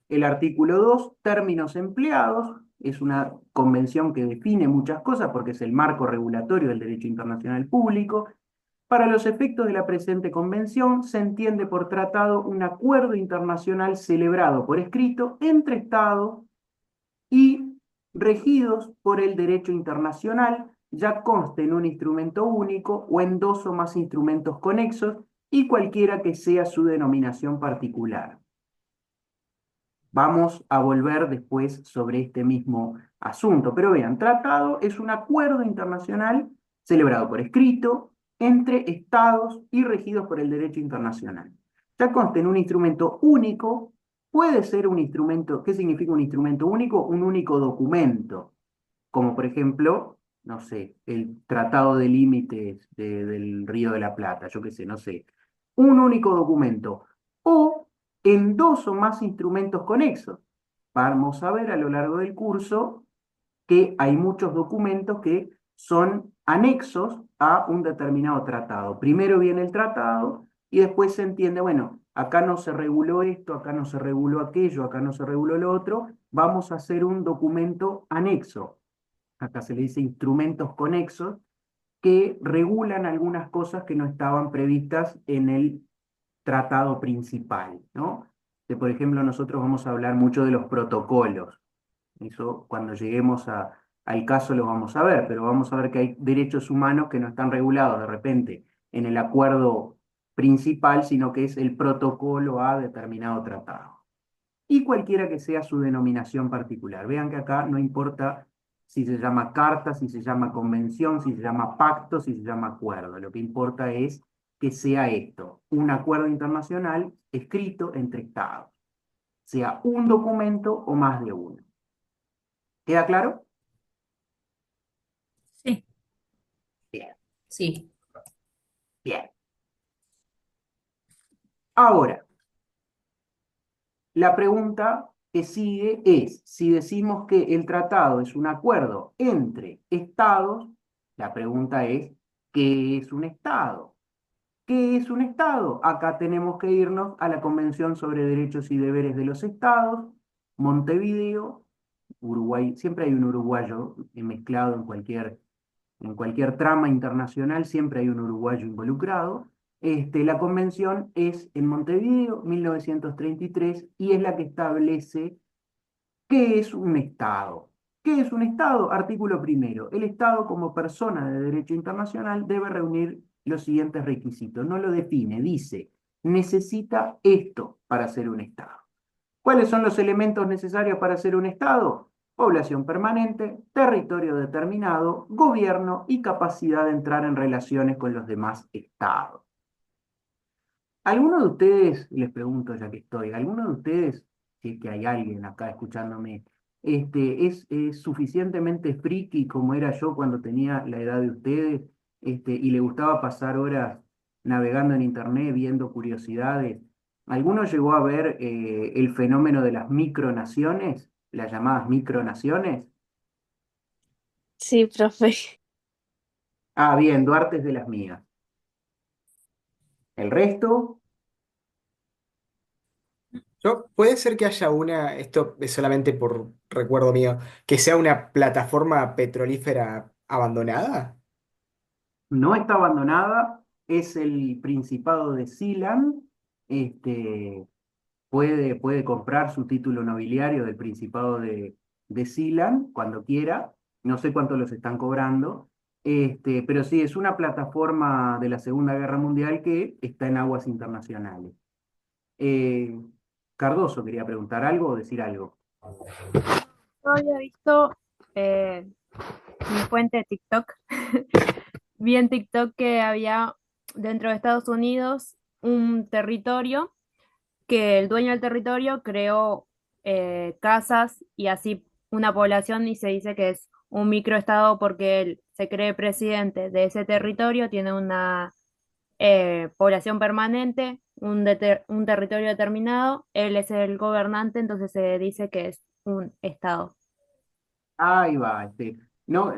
el artículo 2, términos empleados, es una convención que define muchas cosas porque es el marco regulatorio del derecho internacional público. Para los efectos de la presente convención, se entiende por tratado un acuerdo internacional celebrado por escrito entre Estados y regidos por el derecho internacional, ya conste en un instrumento único o en dos o más instrumentos conexos y cualquiera que sea su denominación particular. Vamos a volver después sobre este mismo asunto. Pero vean, tratado es un acuerdo internacional celebrado por escrito entre estados y regidos por el derecho internacional. Ya consta en un instrumento único, puede ser un instrumento, ¿qué significa un instrumento único? Un único documento, como por ejemplo, no sé, el Tratado de Límites del Río de la Plata, yo qué sé, no sé, un único documento, o en dos o más instrumentos conexos. Vamos a ver a lo largo del curso que hay muchos documentos que son anexos a un determinado tratado. Primero viene el tratado y después se entiende, bueno, acá no se reguló esto, acá no se reguló aquello, acá no se reguló lo otro, vamos a hacer un documento anexo. Acá se le dice instrumentos conexos que regulan algunas cosas que no estaban previstas en el tratado principal, ¿no? Por ejemplo, nosotros vamos a hablar mucho de los protocolos. Eso cuando lleguemos al caso lo vamos a ver, pero vamos a ver que hay derechos humanos que no están regulados de repente en el acuerdo principal, sino que es el protocolo a determinado tratado. Y cualquiera que sea su denominación particular. Vean que acá no importa si se llama carta, si se llama convención, si se llama pacto, si se llama acuerdo. Lo que importa es que sea esto, un acuerdo internacional escrito entre estados, sea un documento o más de uno. ¿Queda claro? Sí, Bien, sí. bien. Ahora, la pregunta que sigue es, si decimos que el tratado es un acuerdo entre estados, la pregunta es, ¿Qué es un Estado? ¿Qué es un Estado? Acá tenemos que irnos a la Convención sobre Derechos y Deberes de los Estados, Montevideo, Uruguay. Siempre hay un uruguayo mezclado en cualquier trama internacional, siempre hay un uruguayo involucrado. La convención es en Montevideo, 1933, y es la que establece qué es un Estado. ¿Qué es un Estado? Artículo primero. El Estado, como persona de derecho internacional, debe reunir los siguientes requisitos. No lo define, dice, necesita esto para ser un Estado. ¿Cuáles son los elementos necesarios para ser un Estado? Población permanente, territorio determinado, gobierno y capacidad de entrar en relaciones con los demás Estados. ¿Alguno de ustedes, les pregunto ya que estoy, alguno de ustedes, si es que hay alguien acá escuchándome, es suficientemente friki como era yo cuando tenía la edad de ustedes, y le gustaba pasar horas navegando en internet, viendo curiosidades? ¿Alguno llegó a ver el fenómeno de las micronaciones, las llamadas micronaciones? Sí, profe. Ah, bien, Duarte es de las mías. ¿El resto? Puede ser que haya una, esto es solamente por recuerdo mío, que sea una plataforma petrolífera abandonada. No está abandonada, es el Principado de Sealand. Este, puede comprar su título nobiliario del Principado de Sealand cuando quiera. No sé cuánto los están cobrando. Pero sí, es una plataforma de la Segunda Guerra Mundial que está en aguas internacionales. Eh, Cardoso quería preguntar algo o decir algo. Yo había visto mi fuente de TikTok. Vi en TikTok que había dentro de Estados Unidos un territorio que el dueño del territorio creó casas y así una población y se dice que es un microestado porque él se cree presidente de ese territorio, tiene una población permanente, un territorio determinado, él es el gobernante, entonces se dice que es un estado. Ahí va, no,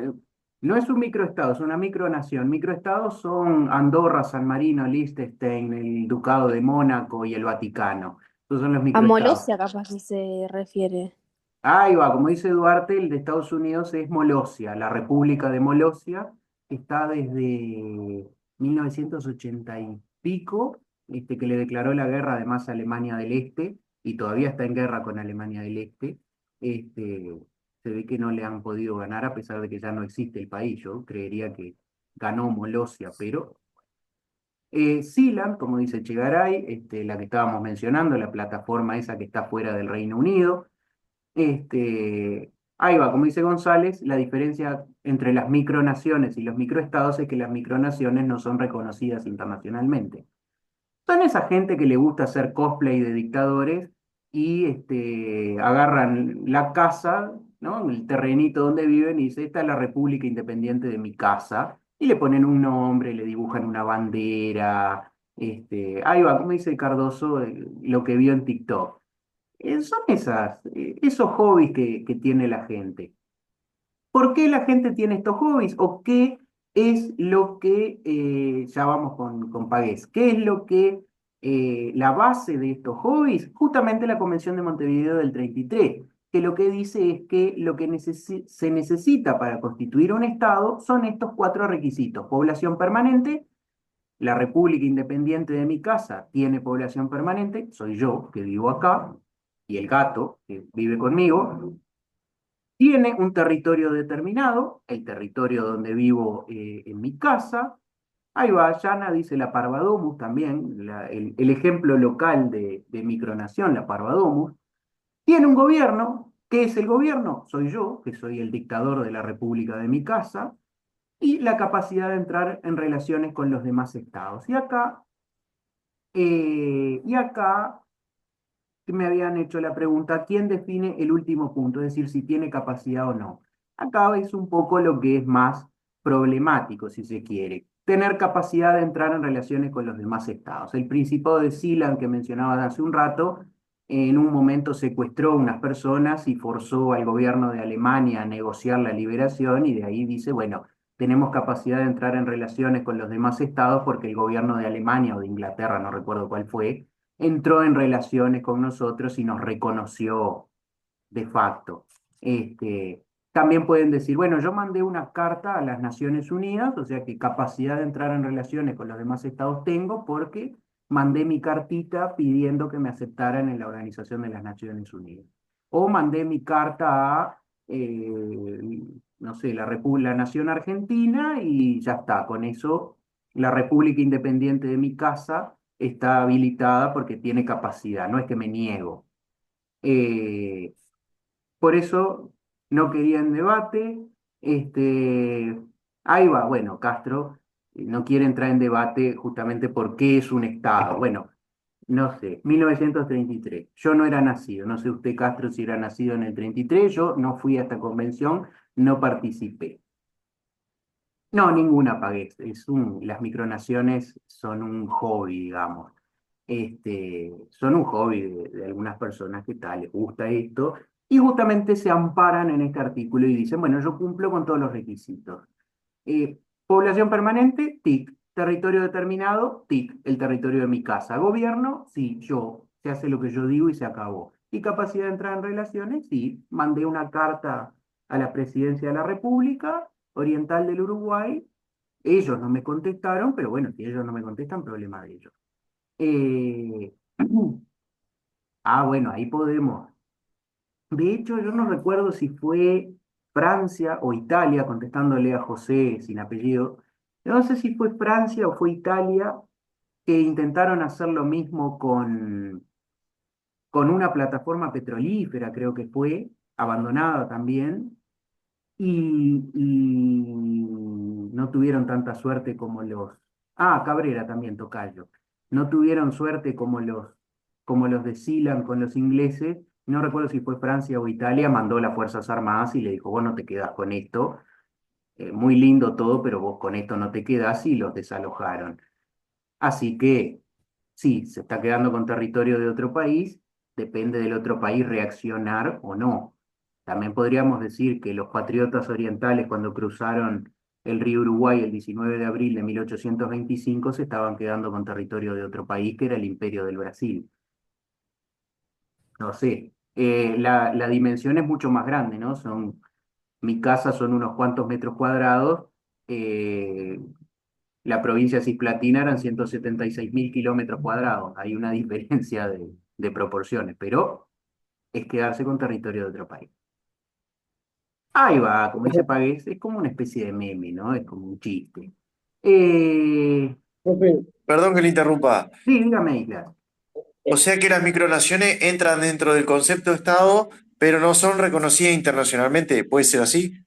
no es un microestado, es una micronación. Microestados son Andorra, San Marino, Liechtenstein, el Ducado de Mónaco y el Vaticano. Esos son los A microestados. Molosia capaz que se refiere. Ahí va, como dice Duarte, el de Estados Unidos es Molosia, la República de Molosia, que está desde 1980 y pico, que le declaró la guerra además a Alemania del Este, y todavía está en guerra con Alemania del Este. Este, Se ve que no le han podido ganar a pesar de que ya no existe el país. Yo creería que ganó Molosia, pero Sealand, como dice Chegaray, la que estábamos mencionando, la plataforma esa que está fuera del Reino Unido. Ahí va, como dice González, la diferencia entre las micronaciones y los microestados es que las micronaciones no son reconocidas internacionalmente. Son esa gente que le gusta hacer cosplay de dictadores y agarran la casa, ¿no? El terrenito donde viven y dicen, esta es la República Independiente de mi casa, y le ponen un nombre, le dibujan una bandera. Ahí va, como dice Cardoso, lo que vio en TikTok. Son esos hobbies que tiene la gente. ¿Por qué la gente tiene estos hobbies? ¿O qué es lo que, ya vamos con Pagués, qué es lo que, la base de estos hobbies? Justamente la Convención de Montevideo del 33, que lo que dice es que lo que se necesita para constituir un Estado son estos cuatro requisitos: población permanente. La República Independiente de mi casa tiene población permanente, soy yo que vivo acá, y el gato que vive conmigo. Tiene un territorio determinado, el territorio donde vivo en mi casa. Ahí va, Yana dice la Parvadomus también, el ejemplo local de micronación, la Parvadomus. Tiene un gobierno. ¿Qué es el gobierno? Soy yo, que soy el dictador de la República de mi casa, y la capacidad de entrar en relaciones con los demás estados. Y acá que me habían hecho la pregunta, ¿quién define el último punto? Es decir, si tiene capacidad o no. Acá es un poco lo que es más problemático, si se quiere. Tener capacidad de entrar en relaciones con los demás estados. El Principado de Sealand, que mencionaba hace un rato, en un momento secuestró unas personas y forzó al gobierno de Alemania a negociar la liberación, y de ahí dice, bueno, tenemos capacidad de entrar en relaciones con los demás estados porque el gobierno de Alemania o de Inglaterra, no recuerdo cuál fue, entró en relaciones con nosotros y nos reconoció de facto. También pueden decir, bueno, yo mandé una carta a las Naciones Unidas, o sea que capacidad de entrar en relaciones con los demás estados tengo porque mandé mi cartita pidiendo que me aceptaran en la Organización de las Naciones Unidas. O mandé mi carta a, no sé, la Nación Argentina y ya está, con eso la República Independiente de mi casa está habilitada porque tiene capacidad, no es que me niego. Eh, por eso no querían debate. Este, ahí va, bueno, Castro no quiere entrar en debate justamente por qué es un Estado. Bueno, no sé, 1933. Yo no era nacido, no sé usted, Castro, si era nacido en el 33. Yo no fui a esta convención, no participé. No, ninguna pagué. Las micronaciones son un hobby, digamos. Son un hobby de algunas personas que tal, les gusta esto, y justamente se amparan en este artículo y dicen, bueno, yo cumplo con todos los requisitos. Población permanente, tic. Territorio determinado, tic. El territorio de mi casa. Gobierno, sí, yo. Se hace lo que yo digo y se acabó. Y capacidad de entrar en relaciones, sí. Mandé una carta a la Presidencia de la República Oriental del Uruguay. Ellos no me contestaron, pero bueno, si ellos no me contestan, problema de ellos. Eh, bueno, ahí podemos. De hecho, yo no recuerdo si fue Francia o Italia, contestándole a José sin apellido. No sé si fue Francia o fue Italia que intentaron hacer lo mismo con una plataforma petrolífera, creo que fue, abandonada también, y no tuvieron tanta suerte como los... Ah, Cabrera también, tocayo. No tuvieron suerte como los de Sealand con los ingleses. No recuerdo si fue Francia o Italia, mandó las Fuerzas Armadas y le dijo, vos no te quedás con esto. Muy lindo todo, pero vos con esto no te quedás, y los desalojaron. Así que sí, se está quedando con territorio de otro país, depende del otro país reaccionar o no. También podríamos decir que los patriotas orientales, cuando cruzaron el río Uruguay el 19 de abril de 1825, se estaban quedando con territorio de otro país, que era el Imperio del Brasil. No sé, la dimensión es mucho más grande, ¿no? Mi casa son unos cuantos metros cuadrados. La provincia cisplatina eran 176.000 kilómetros cuadrados. Hay una diferencia de proporciones, pero es quedarse con territorio de otro país. Ahí va, como dice Pagués, es como una especie de meme, ¿no? Es como un chiste. Profe, perdón que le interrumpa. Sí, dígame, Isla. O sea que las micronaciones entran dentro del concepto de Estado, pero no son reconocidas internacionalmente. ¿Puede ser así?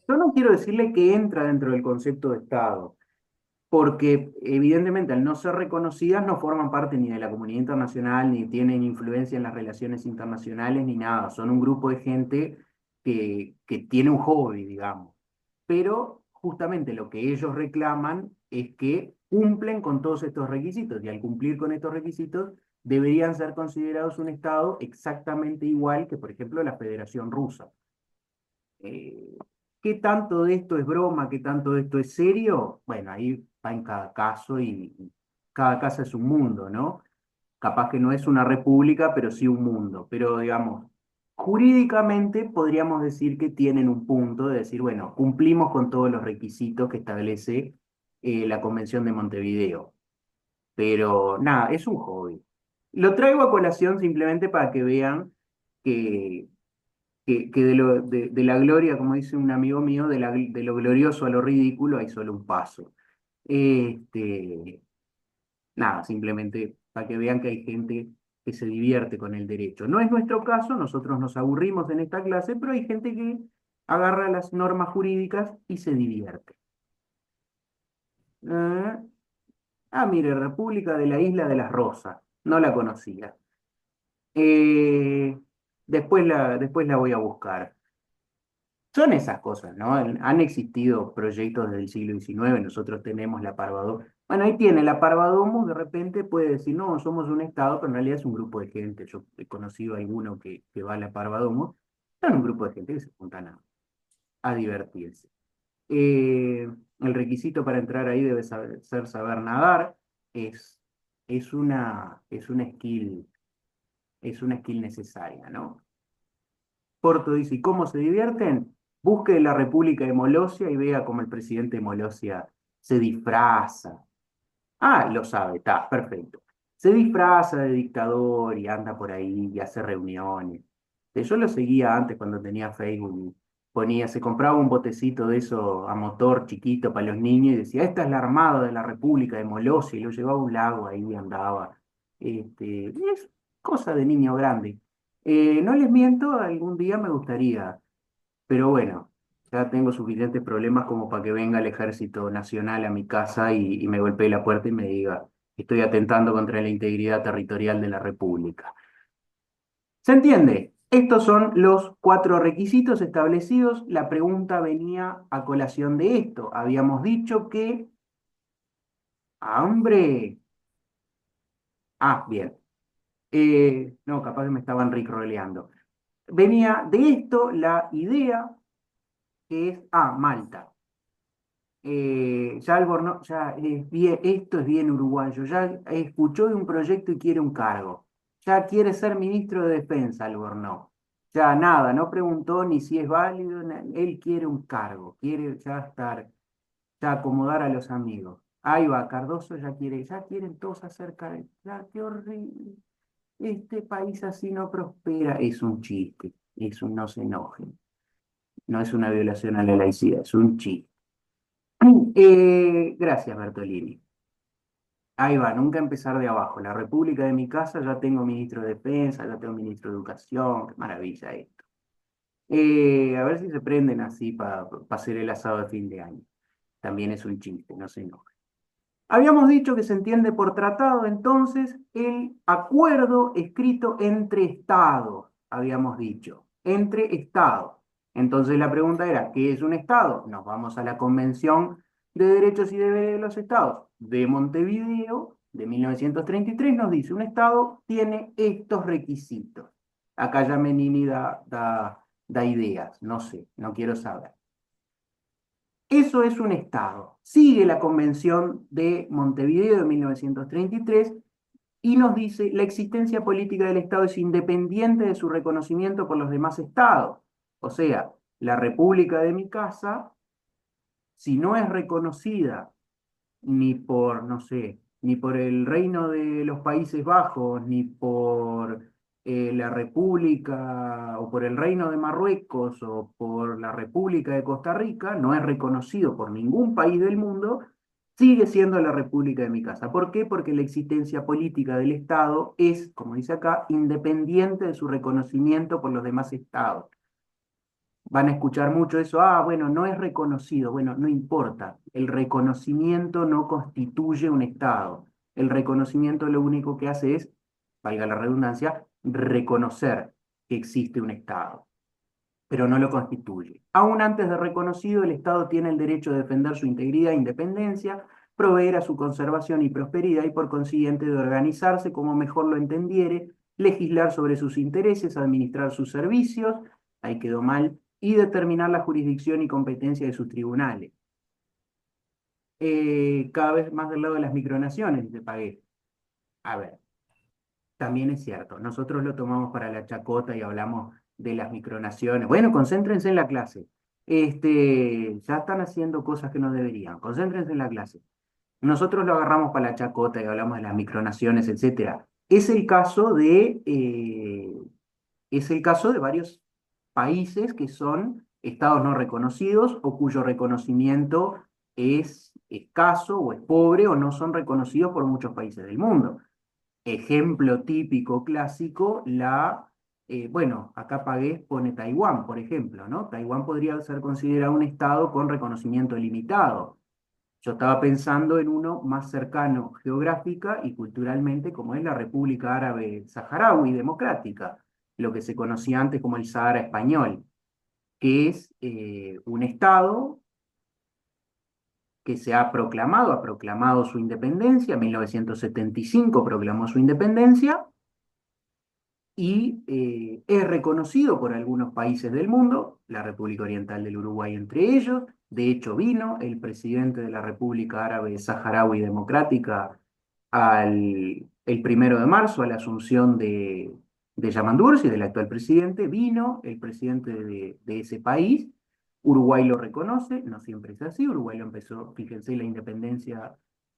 Yo no quiero decirle que entra dentro del concepto de Estado, porque evidentemente al no ser reconocidas no forman parte ni de la comunidad internacional, ni tienen influencia en las relaciones internacionales, ni nada. Son un grupo de gente que tiene un hobby, digamos. Pero justamente lo que ellos reclaman es que cumplen con todos estos requisitos, y al cumplir con estos requisitos deberían ser considerados un Estado exactamente igual que, por ejemplo, la Federación Rusa. Eh, ¿Qué tanto de esto es broma? ¿Qué tanto de esto es serio? Bueno, ahí va en cada caso, y cada caso es un mundo, ¿no? Capaz que no es una república, pero sí un mundo. Pero digamos, jurídicamente podríamos decir que tienen un punto de decir, bueno, cumplimos con todos los requisitos que establece la Convención de Montevideo. Pero nada, es un hobby. Lo traigo a colación simplemente para que vean que de la gloria, como dice un amigo mío, de lo glorioso a lo ridículo hay solo un paso. Este, nada, simplemente para que vean que hay gente que se divierte con el derecho. No es nuestro caso, nosotros nos aburrimos en esta clase, pero hay gente que agarra las normas jurídicas y se divierte. Eh, Mire, República de la Isla de las Rosas, no la conocía. Eh, después la voy a buscar. Son esas cosas, ¿no? Han existido proyectos desde el siglo XIX, nosotros tenemos la Parvadomus. Bueno, ahí tiene la Parvadomus, de repente puede decir, no, somos un Estado, pero en realidad es un grupo de gente. Yo he conocido a alguno que va a la Parvadomus, son un grupo de gente que se juntan a divertirse. El requisito para entrar ahí debe ser saber nadar. Es, es una skill, es una skill necesaria, ¿no? Porto dice, ¿y cómo se divierten? Busque la República de Molosia y vea cómo el presidente de Molosia se disfraza. Ah, lo sabe, está, perfecto. Se disfraza de dictador y anda por ahí y hace reuniones. Yo lo seguía antes cuando tenía Facebook. Se compraba un botecito de eso a motor chiquito para los niños y decía, esta es la Armada de la República de Molosia, y lo llevaba a un lago ahí y andaba. Es cosa de niño grande. No les miento, algún día me gustaría, pero bueno, ya tengo suficientes problemas como para que venga el Ejército Nacional a mi casa y me golpee la puerta y me diga, estoy atentando contra la integridad territorial de la República. ¿Se entiende? Estos son los 4 requisitos establecidos. La pregunta venía a colación de esto. Habíamos dicho que... ¡Hambre! Ah, bien. No, capaz que me estaban rickroleando. Venía de esto la idea que es... Ah, Malta. Ya Albornoz, ya es bien, esto es bien uruguayo, ya escuchó de un proyecto y quiere un cargo, ya quiere ser ministro de Defensa Albornoz, ya nada, no preguntó ni si es válido, él quiere un cargo, quiere ya estar, ya acomodar a los amigos. Ahí va, Cardoso ya quieren todos hacer cargo, ya qué horrible, este país así no prospera, es un chiste, no se enojen, no es una violación a la laicidad, es un chiste. Gracias, Bertolini. Ahí va, nunca empezar de abajo. La República de mi casa, ya tengo ministro de Defensa, ya tengo ministro de Educación, qué maravilla esto. A ver si se prenden así para hacer el asado de fin de año. También es un chiste, no se enojen. Habíamos dicho que se entiende por tratado, entonces, el acuerdo escrito entre Estados, habíamos dicho, entre Estados. Entonces la pregunta era, ¿qué es un Estado? Nos vamos a la Convención de Derechos y Deberes de los Estados de Montevideo, de 1933, nos dice, un Estado tiene estos requisitos. Acá ya Menini da ideas, no sé, no quiero saber. Eso es un Estado. Sigue la Convención de Montevideo de 1933 y nos dice la existencia política del Estado es independiente de su reconocimiento por los demás Estados. O sea, la República de mi casa, si no es reconocida ni por, no sé, ni por el Reino de los Países Bajos, ni por la República, o por el Reino de Marruecos, o por la República de Costa Rica, no es reconocido por ningún país del mundo, sigue siendo la República de mi casa. ¿Por qué? Porque la existencia política del Estado es, como dice acá, independiente de su reconocimiento por los demás Estados. Van a escuchar mucho eso, bueno, no es reconocido. Bueno, no importa. El reconocimiento no constituye un Estado. El reconocimiento lo único que hace es, valga la redundancia, reconocer que existe un Estado, pero no lo constituye. Aún antes de reconocido, el Estado tiene el derecho de defender su integridad e independencia, proveer a su conservación y prosperidad y por consiguiente de organizarse como mejor lo entendiere, legislar sobre sus intereses, administrar sus servicios, ahí quedó mal, y determinar la jurisdicción y competencia de sus tribunales. Cada vez más del lado de las micronaciones, dice Pagué. A ver, también es cierto, nosotros lo tomamos para la chacota y hablamos de las micronaciones. Bueno, concéntrense en la clase. Ya están haciendo cosas que no deberían. Concéntrense en la clase. Nosotros lo agarramos para la chacota y hablamos de las micronaciones, etcétera. Es el caso de varios países que son estados no reconocidos o cuyo reconocimiento es escaso o es pobre o no son reconocidos por muchos países del mundo. Ejemplo típico clásico, bueno, acá Pagués pone Taiwán, por ejemplo, ¿no? Taiwán podría ser considerado un estado con reconocimiento limitado. Yo estaba pensando en uno más cercano geográfica y culturalmente, como es la República Árabe Saharaui Democrática, lo que se conocía antes como el Sahara Español, que es un estado que ha proclamado su independencia, en 1975 proclamó su independencia, y es reconocido por algunos países del mundo, la República Oriental del Uruguay entre ellos. De hecho, vino el presidente de la República Árabe Saharaui Democrática el 1 de marzo a la asunción de Yamandu Bursi, del actual presidente. Vino el presidente de ese país. Uruguay lo reconoce, no siempre es así. Uruguay lo empezó, fíjense, la independencia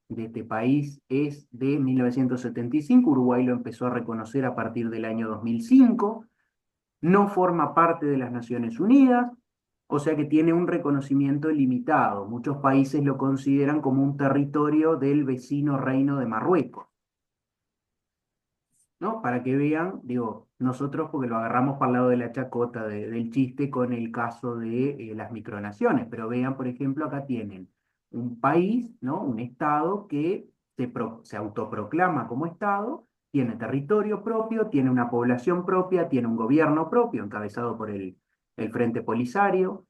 de este país es de 1975. Uruguay lo empezó a reconocer a partir del año 2005. No forma parte de las Naciones Unidas, o sea que tiene un reconocimiento limitado. Muchos países lo consideran como un territorio del vecino Reino de Marruecos, ¿no? Para que vean, digo, nosotros porque lo agarramos para el lado de la chacota del chiste con el caso de las micronaciones, pero vean, por ejemplo, acá tienen un país, ¿no? Un estado que se autoproclama como estado, tiene territorio propio, tiene una población propia, tiene un gobierno propio, encabezado por el Frente Polisario,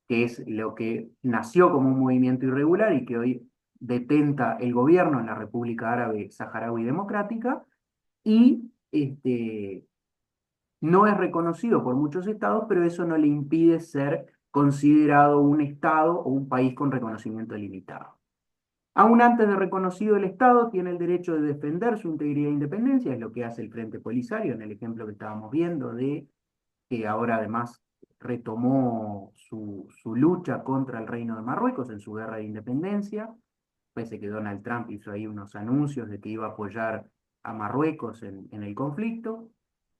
que es lo que nació como un movimiento irregular y que hoy detenta el gobierno en la República Árabe Saharaui Democrática, y no es reconocido por muchos estados, pero eso no le impide ser considerado un estado o un país con reconocimiento limitado. Aún antes de reconocido el estado, tiene el derecho de defender su integridad e independencia, es lo que hace el Frente Polisario en el ejemplo que estábamos viendo, de que ahora además retomó su lucha contra el Reino de Marruecos en su guerra de independencia. Parece que Donald Trump hizo ahí unos anuncios de que iba a apoyar a Marruecos en el conflicto,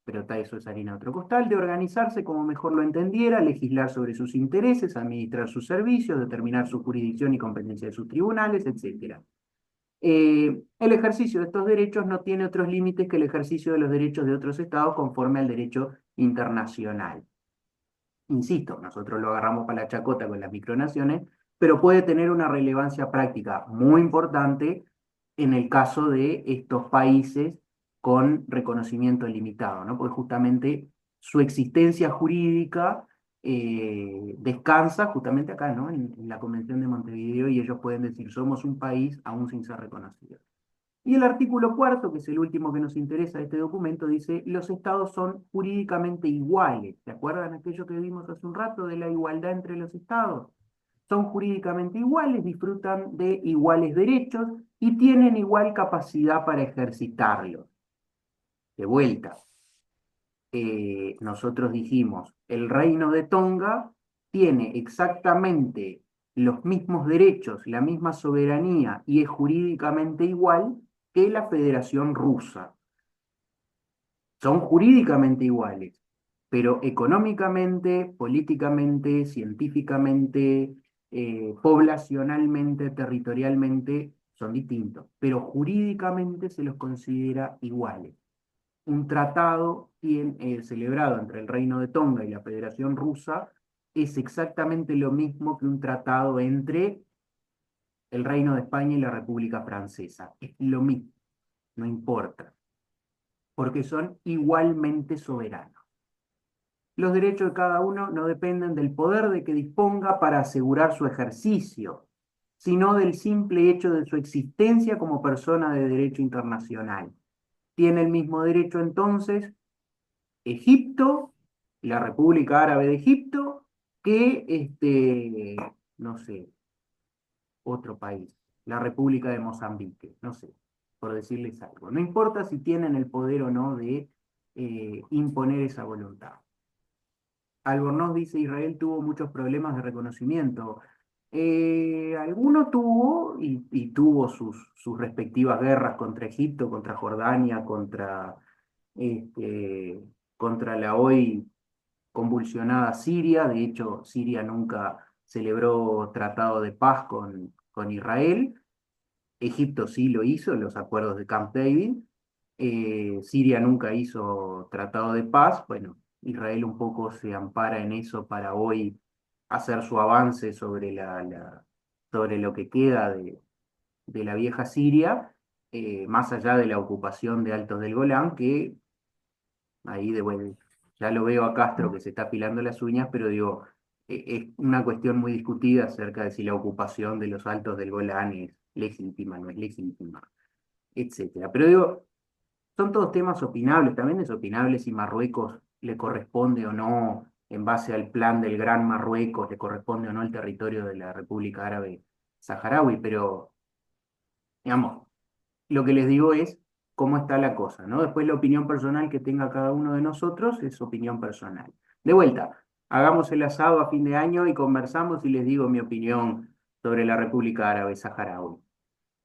pero eso es harina de otro costal. De organizarse como mejor lo entendiera, legislar sobre sus intereses, administrar sus servicios, determinar su jurisdicción y competencia de sus tribunales, etc. El ejercicio de estos derechos no tiene otros límites que el ejercicio de los derechos de otros estados conforme al derecho internacional. Insisto, nosotros lo agarramos para la chacota con las micronaciones, pero puede tener una relevancia práctica muy importante en el caso de estos países con reconocimiento limitado, ¿no? Porque justamente su existencia jurídica descansa justamente acá, ¿no? En la Convención de Montevideo, y ellos pueden decir, somos un país aún sin ser reconocido. Y el artículo 4, que es el último que nos interesa de este documento, dice, los estados son jurídicamente iguales. ¿Se acuerdan aquello que vimos hace un rato de la igualdad entre los estados? Son jurídicamente iguales, disfrutan de iguales derechos y tienen igual capacidad para ejercitarlos. De vuelta, nosotros dijimos, el Reino de Tonga tiene exactamente los mismos derechos, la misma soberanía y es jurídicamente igual que la Federación Rusa. Son jurídicamente iguales, pero económicamente, políticamente, científicamente, poblacionalmente, territorialmente, son distintos, pero jurídicamente se los considera iguales. Un tratado celebrado entre el Reino de Tonga y la Federación Rusa es exactamente lo mismo que un tratado entre el Reino de España y la República Francesa. Es lo mismo, no importa, porque son igualmente soberanos. Los derechos de cada uno no dependen del poder de que disponga para asegurar su ejercicio, sino del simple hecho de su existencia como persona de derecho internacional. Tiene el mismo derecho entonces Egipto, la República Árabe de Egipto, que, no sé, otro país, la República de Mozambique, no sé, por decirles algo. No importa si tienen el poder o no de imponer esa voluntad. Albornoz dice, Israel tuvo muchos problemas de reconocimiento. Alguno tuvo y tuvo sus respectivas guerras contra Egipto, contra Jordania, este, contra la hoy convulsionada Siria. De hecho, Siria nunca celebró tratado de paz con Israel. Egipto sí lo hizo, los acuerdos de Camp David. Siria nunca hizo tratado de paz. Bueno, Israel un poco se ampara en eso para hoy hacer su avance sobre sobre lo que queda de la vieja Siria, más allá de la ocupación de Altos del Golán, que ahí bueno, ya lo veo a Castro que se está pilando las uñas, pero digo, es una cuestión muy discutida acerca de si la ocupación de los Altos del Golán es legítima, no es legítima, etcétera. Pero digo, son todos temas opinables. También es opinable si Marruecos le corresponde o no, en base al plan del Gran Marruecos, le corresponde o no el territorio de la República Árabe Saharaui, pero, digamos, lo que les digo es cómo está la cosa, ¿no? Después la opinión personal que tenga cada uno de nosotros es opinión personal. De vuelta, hagamos el asado a fin de año y conversamos y les digo mi opinión sobre la República Árabe Saharaui.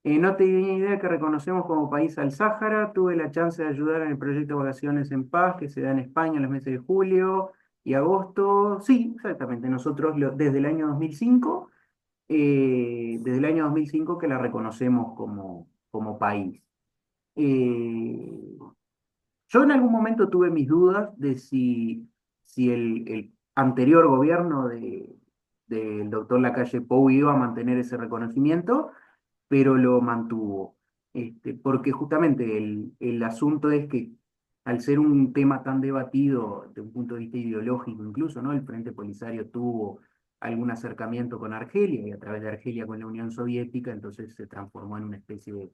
No tenía idea que reconocemos como país al Sáhara. Tuve la chance de ayudar en el proyecto Vacaciones en Paz que se da en España en los meses de julio y agosto. Sí, exactamente. Nosotros desde el año 2005, que la reconocemos como país. Eh, yo en algún momento tuve mis dudas de si el anterior gobierno del doctor Lacalle Pou iba a mantener ese reconocimiento, pero lo mantuvo. Porque justamente el asunto es que al ser un tema tan debatido desde un punto de vista ideológico, incluso, ¿no? El Frente Polisario tuvo algún acercamiento con Argelia y a través de Argelia con la Unión Soviética, entonces se transformó en una especie de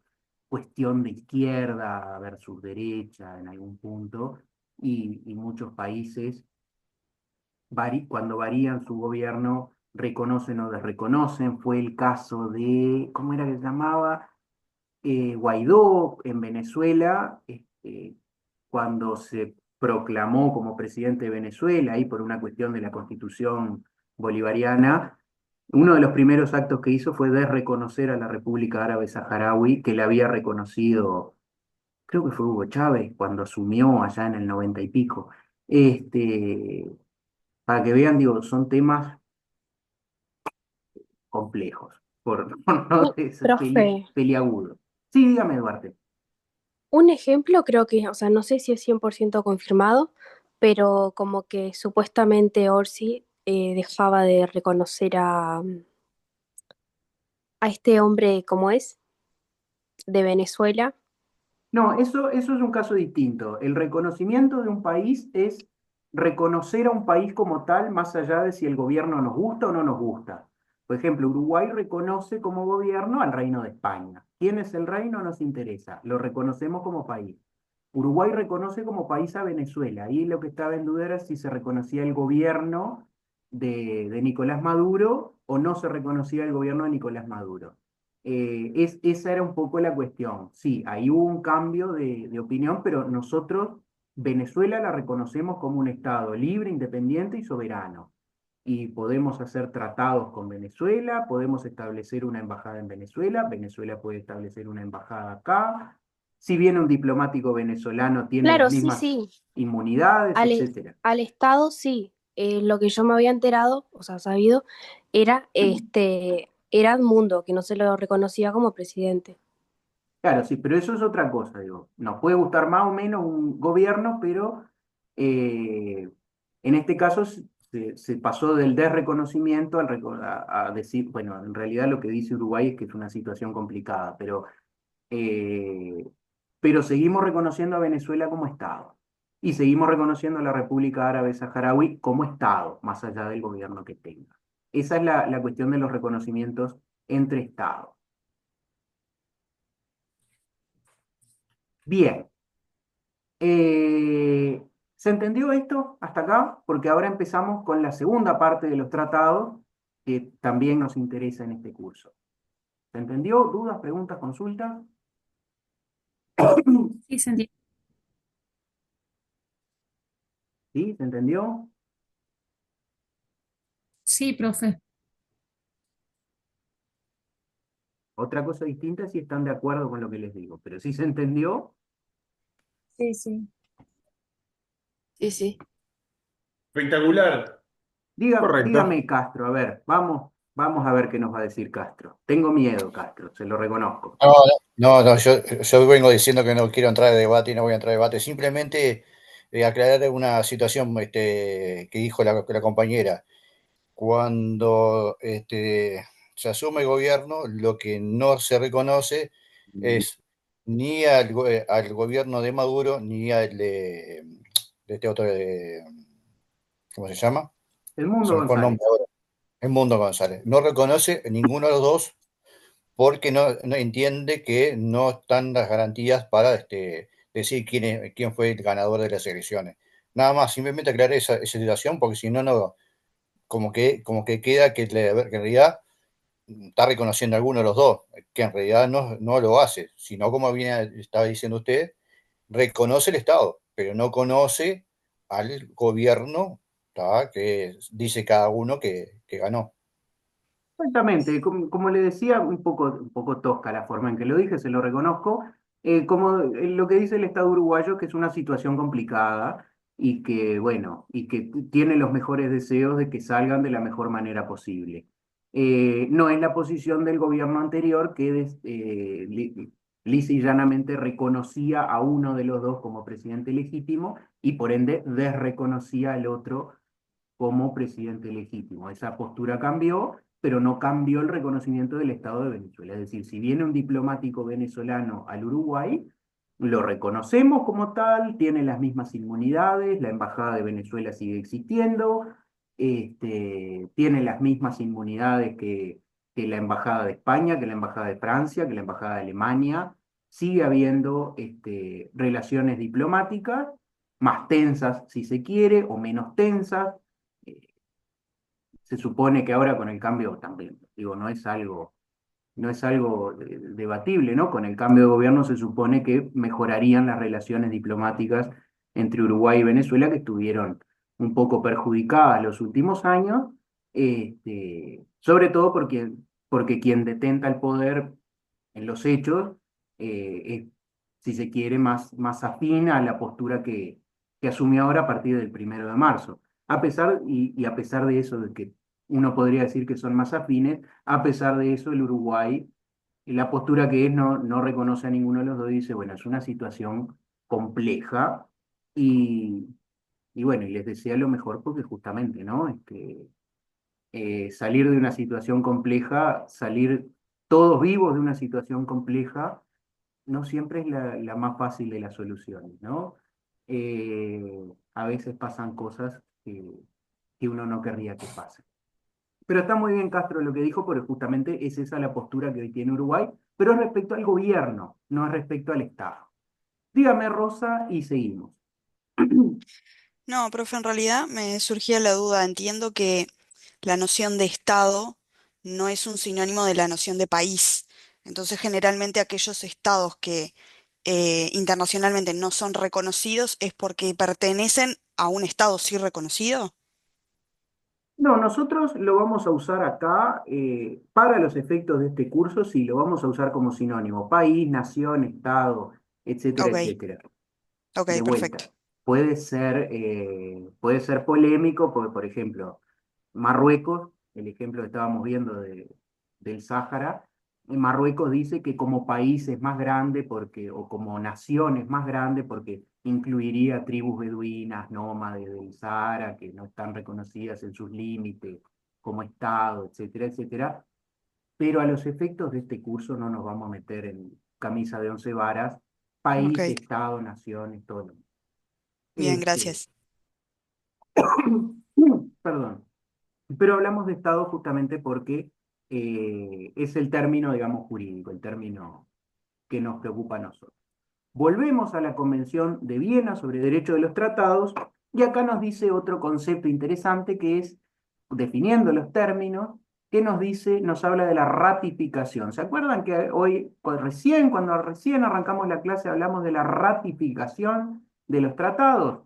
cuestión de izquierda versus derecha en algún punto, y muchos países cuando varían su gobierno, reconocen o desreconocen. Fue el caso de, ¿cómo era que se llamaba? Guaidó en Venezuela, cuando se proclamó como presidente de Venezuela, y por una cuestión de la constitución bolivariana, uno de los primeros actos que hizo fue desreconocer a la República Árabe Saharaui, que le había reconocido, creo que fue Hugo Chávez, cuando asumió allá en el 90 y pico. Este, para que vean, digo, son temas complejos, por no decir Profe, peliagudos. Sí, dígame, Duarte. un ejemplo creo que, o sea, no sé si es 100% confirmado, pero como que supuestamente Orsi dejaba de reconocer a este hombre, ¿cómo es? De Venezuela. No, eso es un caso distinto. El reconocimiento de un país es reconocer a un país como tal, más allá de si el gobierno nos gusta o no nos gusta. Por ejemplo, Uruguay reconoce como gobierno al Reino de España. ¿Quién es el reino? Nos interesa. Lo reconocemos como país. Uruguay reconoce como país a Venezuela. Ahí lo que estaba en duda era si se reconocía el gobierno de Nicolás Maduro o no se reconocía el gobierno de Nicolás Maduro. Esa era un poco la cuestión. Sí, ahí hubo un cambio de opinión, pero nosotros, Venezuela la reconocemos como un Estado libre, independiente y soberano. Y podemos hacer tratados con Venezuela, podemos establecer una embajada en Venezuela, Venezuela puede establecer una embajada acá. Si viene un diplomático venezolano, tiene las Claro, sí, mismas sí. inmunidades, etcétera. Al Estado sí. Lo que yo me había enterado, o sea, sabido, era era Edmundo, que no se lo reconocía como presidente. Claro, sí, pero eso es otra cosa, digo. Nos puede gustar más o menos un gobierno, pero en este caso se pasó del desreconocimiento a decir, bueno, en realidad lo que dice Uruguay es que es una situación complicada, eh, pero seguimos reconociendo a Venezuela como Estado y seguimos reconociendo a la República Árabe Saharaui como Estado, más allá del gobierno que tenga. Esa es la cuestión de los reconocimientos entre Estados. Bien. ¿Se entendió esto hasta acá? Porque ahora empezamos con la segunda parte de los tratados que también nos interesa en este curso. ¿Se entendió? ¿Dudas, preguntas, consultas? Sí, se entiende. ¿Sí? ¿Se entendió? Sí, profe. Otra cosa distinta es si están de acuerdo con lo que les digo, pero si se entendió, Sí, sí. Sí, sí. Espectacular. Correcto. dígame Castro, a ver, vamos a ver qué nos va a decir Castro. Tengo miedo, Castro, se lo reconozco. No, yo vengo diciendo que no quiero entrar en debate y no voy a entrar en debate. Simplemente aclarar una situación que dijo la compañera. Cuando se asume el gobierno, lo que no se reconoce es ni al gobierno de Maduro ni al de este otro, ¿cómo se llama? El Se Mundo me fue el González. nombre ahora. El Mundo González. No reconoce ninguno de los dos porque no entiende que no están las garantías para decir quién fue el ganador de las elecciones. Nada más, simplemente aclarar esa situación, porque si no, no, como que queda que en realidad está reconociendo a alguno de los dos, que en realidad no lo hace, sino como bien estaba diciendo usted, reconoce el Estado, pero no conoce al gobierno, ¿tá? Que dice cada uno que ganó. Exactamente, como le decía, un poco tosca la forma en que lo dije, se lo reconozco, como lo que dice el Estado uruguayo, que es una situación complicada y que, bueno, y que tiene los mejores deseos de que salgan de la mejor manera posible. No es la posición del gobierno anterior que lisa y llanamente reconocía a uno de los dos como presidente legítimo y por ende desreconocía al otro como presidente legítimo. Esa postura cambió, pero no cambió el reconocimiento del Estado de Venezuela. Es decir, si viene un diplomático venezolano al Uruguay, lo reconocemos como tal, tiene las mismas inmunidades, la Embajada de Venezuela sigue existiendo, tiene las mismas inmunidades que la Embajada de España, que la Embajada de Francia, que la Embajada de Alemania. Sigue habiendo relaciones diplomáticas, más tensas si se quiere, o menos tensas. eh, Se supone que ahora con el cambio también, digo, no es algo debatible, ¿no? Con el cambio de gobierno se supone que mejorarían las relaciones diplomáticas entre Uruguay y Venezuela, que estuvieron un poco perjudicadas los últimos años, sobre todo porque quien detenta el poder en los hechos es, si se quiere, más afín a la postura que asumió ahora a partir del 1 de marzo. Y a pesar de eso, de que uno podría decir que son más afines, a pesar de eso, el Uruguay, la postura que es, no reconoce a ninguno de los dos y dice, bueno, es una situación compleja y, y bueno, y les desea lo mejor porque justamente, ¿no? Salir de una situación compleja, salir todos vivos de una situación compleja, no siempre es la más fácil de las soluciones, ¿no? A veces pasan cosas que uno no querría que pasen. Pero está muy bien Castro lo que dijo, porque justamente es esa la postura que hoy tiene Uruguay, pero es respecto al gobierno, no es respecto al Estado. Dígame, Rosa, y seguimos. No, profe, en realidad me surgía la duda. Entiendo que la noción de Estado no es un sinónimo de la noción de país. Entonces, generalmente aquellos estados que internacionalmente no son reconocidos es porque pertenecen a un estado sí reconocido. No, nosotros lo vamos a usar acá para los efectos de este curso, sí, lo vamos a usar como sinónimo, país, nación, estado, etcétera, Ok, etcétera. ok, De perfecto. vuelta, puede ser polémico, porque, por ejemplo, Marruecos, el ejemplo que estábamos viendo del Sáhara, en Marruecos dice que como país es más grande o como nación es más grande porque incluiría tribus beduinas, nómades del Sahara, que no están reconocidas en sus límites como Estado, etcétera, etcétera. Pero a los efectos de este curso no nos vamos a meter en camisa de 11 varas, Ok, país, Estado, naciones, todo lo demás. bien, Este, gracias. perdón. Pero hablamos de Estado justamente porque es el término, digamos, jurídico, el término que nos preocupa a nosotros. Volvemos a la Convención de Viena sobre Derecho de los Tratados y acá nos dice otro concepto interesante que es, definiendo los términos, que nos habla de la ratificación. ¿Se acuerdan que hoy, cuando recién arrancamos la clase, hablamos de la ratificación de los tratados?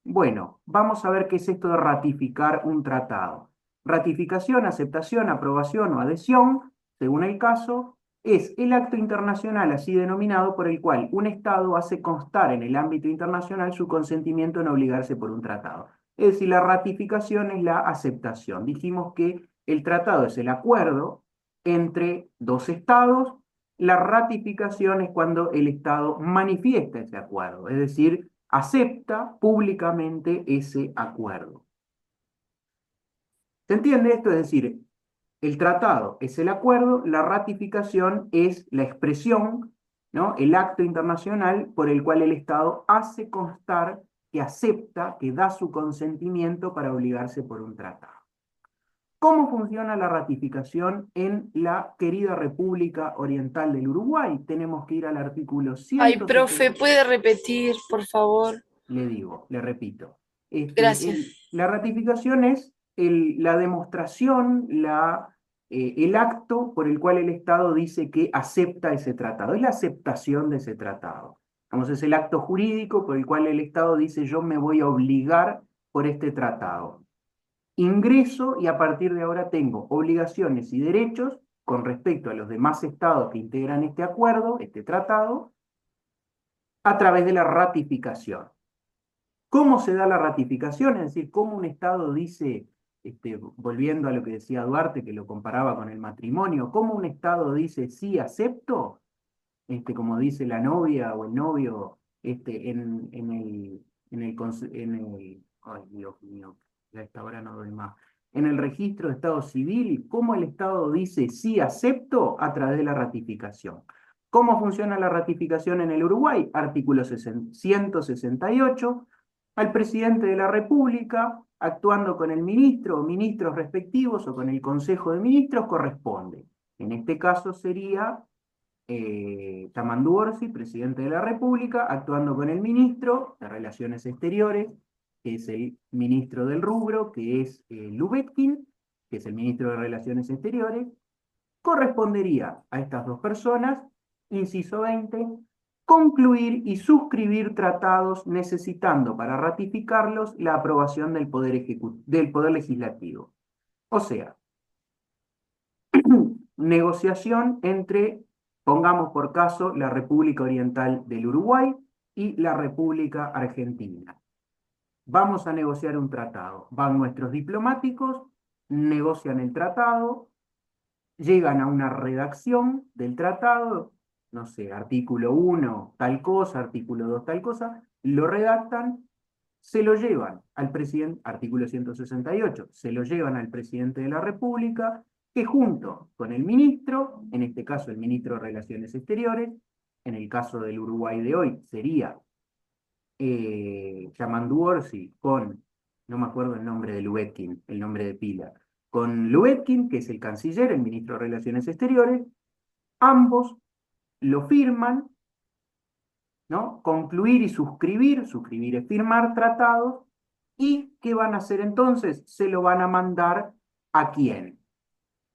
Bueno, vamos a ver qué es esto de ratificar un tratado. Ratificación, aceptación, aprobación o adhesión, según el caso, es el acto internacional así denominado por el cual un Estado hace constar en el ámbito internacional su consentimiento en obligarse por un tratado. Es decir, la ratificación es la aceptación. Dijimos que el tratado es el acuerdo entre dos Estados. La ratificación es cuando el Estado manifiesta ese acuerdo, es decir, acepta públicamente ese acuerdo. ¿Se entiende esto? Es decir, el tratado es el acuerdo, la ratificación es la expresión, ¿no? El acto internacional por el cual el Estado hace constar que acepta, que da su consentimiento para obligarse por un tratado. ¿Cómo funciona la ratificación en la querida República Oriental del Uruguay? Tenemos que ir al artículo Ay, profe, 170. ¿puede repetir, por favor? Le digo, le repito. Gracias. La ratificación es la demostración, el acto por el cual el Estado dice que acepta ese tratado. Es la aceptación de ese tratado. Vamos, es el acto jurídico por el cual el Estado dice yo me voy a obligar por este tratado. Ingreso y a partir de ahora tengo obligaciones y derechos con respecto a los demás estados que integran este acuerdo, este tratado, a través de la ratificación. ¿Cómo se da la ratificación? Es decir, cómo un Estado dice, volviendo a lo que decía Duarte, que lo comparaba con el matrimonio, cómo un Estado dice sí, acepto, como dice la novia o el novio, ay Dios mío, ya a esta hora no doy más, en el registro de Estado civil, cómo el Estado dice sí, acepto a través de la ratificación. ¿Cómo funciona la ratificación en el Uruguay? Artículo 168. Al presidente de la República, actuando con el ministro o ministros respectivos o con el Consejo de Ministros, corresponde. En este caso sería Yamandu Orsi, presidente de la República, actuando con el ministro de Relaciones Exteriores, que es el ministro del rubro, que es Lubetkin, que es el ministro de Relaciones Exteriores, correspondería a estas dos personas, inciso 20, concluir y suscribir tratados necesitando para ratificarlos la aprobación del Poder Legislativo. O sea, negociación entre, pongamos por caso, la República Oriental del Uruguay y la República Argentina. Vamos a negociar un tratado. Van nuestros diplomáticos, negocian el tratado, llegan a una redacción del tratado, no sé, artículo 1 tal cosa, artículo 2 tal cosa, lo redactan, se lo llevan al presidente, artículo 168, se lo llevan al presidente de la República, que junto con el ministro, en este caso el ministro de Relaciones Exteriores, en el caso del Uruguay de hoy sería Yamandu Orsi con, no me acuerdo el nombre de Lubetkin, el nombre de pila, con Lubetkin, que es el canciller, el ministro de Relaciones Exteriores, ambos lo firman, ¿no? Concluir y suscribir, suscribir es firmar tratados, ¿y qué van a hacer entonces? Se lo van a mandar ¿a quién?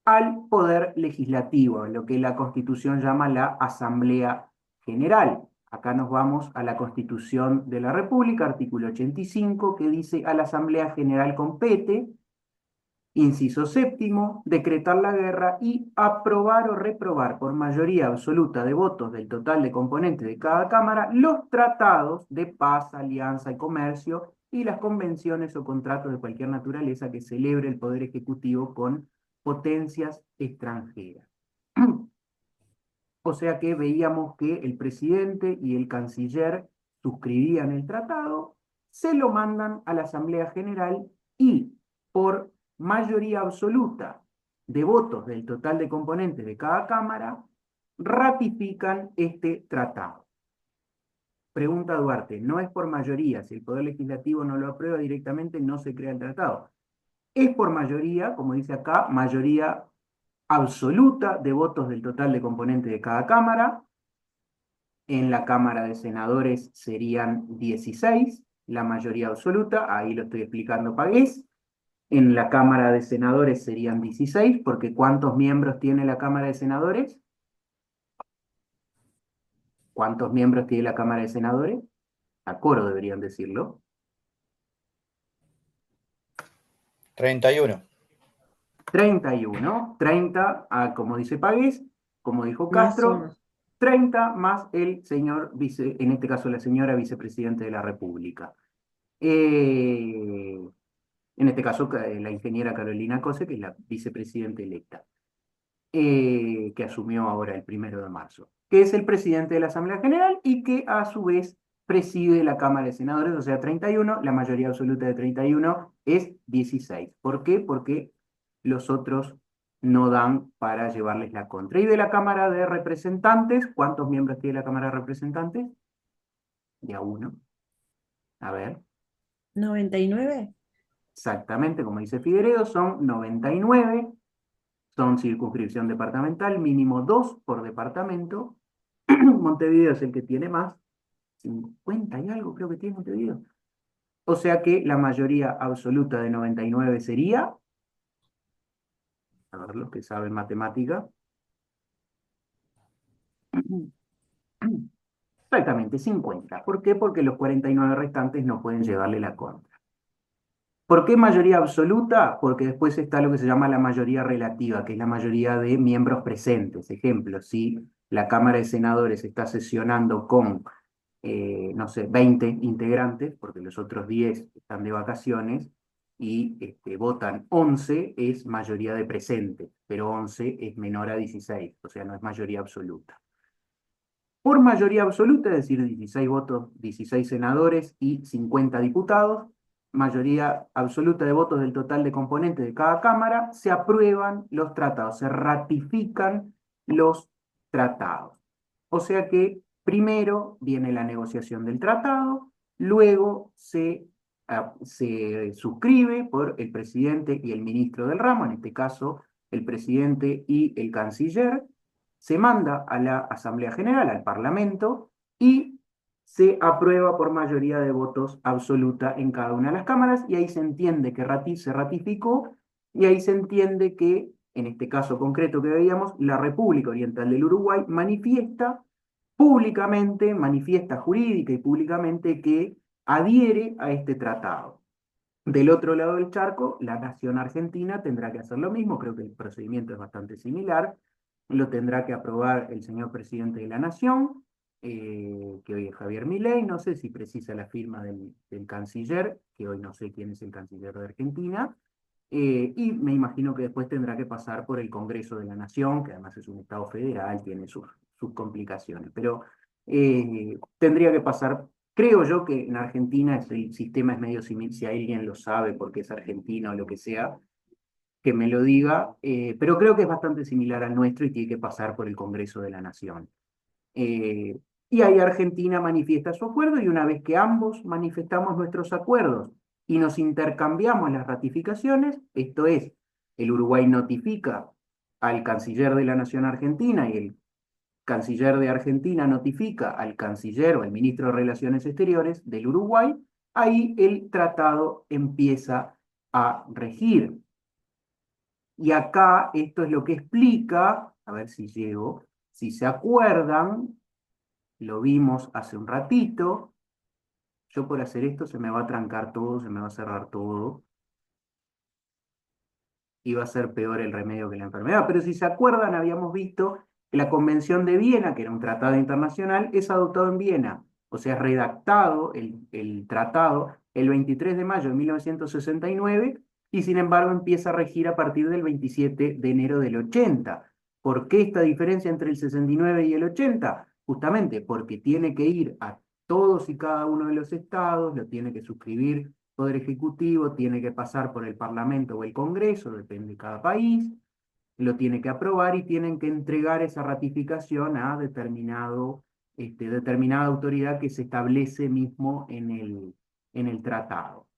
Al Poder Legislativo, lo que la Constitución llama la Asamblea General. Acá nos vamos a la Constitución de la República, artículo 85, que dice a la Asamblea General compete, inciso séptimo, decretar la guerra y aprobar o reprobar por mayoría absoluta de votos del total de componentes de cada Cámara los tratados de paz, alianza y comercio y las convenciones o contratos de cualquier naturaleza que celebre el Poder Ejecutivo con potencias extranjeras. O sea que veíamos que el presidente y el canciller suscribían el tratado, se lo mandan a la Asamblea General y por mayoría absoluta de votos del total de componentes de cada Cámara, ratifican este tratado. Pregunta Duarte, no es por mayoría, si el Poder Legislativo no lo aprueba directamente, no se crea el tratado. Es por mayoría, como dice acá, mayoría absoluta de votos del total de componentes de cada Cámara. En la Cámara de Senadores serían 16, la mayoría absoluta, ahí lo estoy explicando Pagués. En la Cámara de Senadores serían 16, porque ¿cuántos miembros tiene la Cámara de Senadores? ¿Cuántos miembros tiene la Cámara de Senadores? A coro deberían decirlo. 31. 31, 30, como dice Pagués, como dijo Más Castro, uno. 30 más el señor en este caso la señora vicepresidente de la República. En este caso la ingeniera Carolina Cose, que es la vicepresidenta electa, que asumió ahora el 1 de marzo, que es el presidente de la Asamblea General y que a su vez preside la Cámara de Senadores, o sea, 31, la mayoría absoluta de 31 es 16. ¿Por qué? Porque los otros no dan para llevarles la contra. Y de la Cámara de Representantes, ¿cuántos miembros tiene la Cámara de Representantes? De a uno. A ver. 99. Exactamente, como dice Figueredo, son 99, son circunscripción departamental, mínimo 2 por departamento. Montevideo es el que tiene más, 50 y algo creo que tiene Montevideo. O sea que la mayoría absoluta de 99 sería, a ver, los que saben matemática, exactamente 50. ¿Por qué? Porque los 49 restantes no pueden llevarle la contra. ¿Por qué mayoría absoluta? Porque después está lo que se llama la mayoría relativa, que es la mayoría de miembros presentes. Ejemplo, si la Cámara de Senadores está sesionando con, no sé, 20 integrantes, porque los otros 10 están de vacaciones, y votan 11, es mayoría de presentes, pero 11 es menor a 16, o sea, no es mayoría absoluta. Por mayoría absoluta, es decir, 16 votos, 16 senadores y 50 diputados, mayoría absoluta de votos del total de componentes de cada cámara, se aprueban los tratados, se ratifican los tratados. O sea que primero viene la negociación del tratado, luego se suscribe por el presidente y el ministro del ramo, en este caso el presidente y el canciller, se manda a la Asamblea General, al Parlamento, y se aprueba por mayoría de votos absoluta en cada una de las cámaras, y ahí se entiende que se ratificó, y ahí se entiende que, en este caso concreto que veíamos, la República Oriental del Uruguay manifiesta públicamente, manifiesta jurídica y públicamente que adhiere a este tratado. Del otro lado del charco, la nación argentina tendrá que hacer lo mismo, creo que el procedimiento es bastante similar, lo tendrá que aprobar el señor presidente de la nación, que hoy es Javier Milei, no sé si precisa la firma del canciller, que hoy no sé quién es el canciller de Argentina, y me imagino que después tendrá que pasar por el Congreso de la Nación, que además es un Estado federal, tiene sus complicaciones, pero tendría que pasar. Creo yo que en Argentina el sistema es medio similar, si alguien lo sabe porque es argentino o lo que sea, que me lo diga, pero creo que es bastante similar al nuestro y tiene que pasar por el Congreso de la Nación. Y ahí Argentina manifiesta su acuerdo, y una vez que ambos manifestamos nuestros acuerdos y nos intercambiamos las ratificaciones, esto es, el Uruguay notifica al canciller de la Nación Argentina y el canciller de Argentina notifica al canciller o al ministro de Relaciones Exteriores del Uruguay, ahí el tratado empieza a regir. Y acá esto es lo que explica, a ver si llego, si se acuerdan, lo vimos hace un ratito, yo por hacer esto se me va a trancar todo, se me va a cerrar todo, y va a ser peor el remedio que la enfermedad. Pero si se acuerdan, habíamos visto que la Convención de Viena, que era un tratado internacional, es adoptado en Viena, o sea, redactado el tratado el 23 de mayo de 1969, y sin embargo empieza a regir a partir del 27 de enero del 80. ¿Por qué esta diferencia entre el 69 y el 80? Justamente porque tiene que ir a todos y cada uno de los estados, lo tiene que suscribir Poder Ejecutivo, tiene que pasar por el Parlamento o el Congreso, depende de cada país, lo tiene que aprobar y tienen que entregar esa ratificación a determinada autoridad que se establece mismo en el tratado.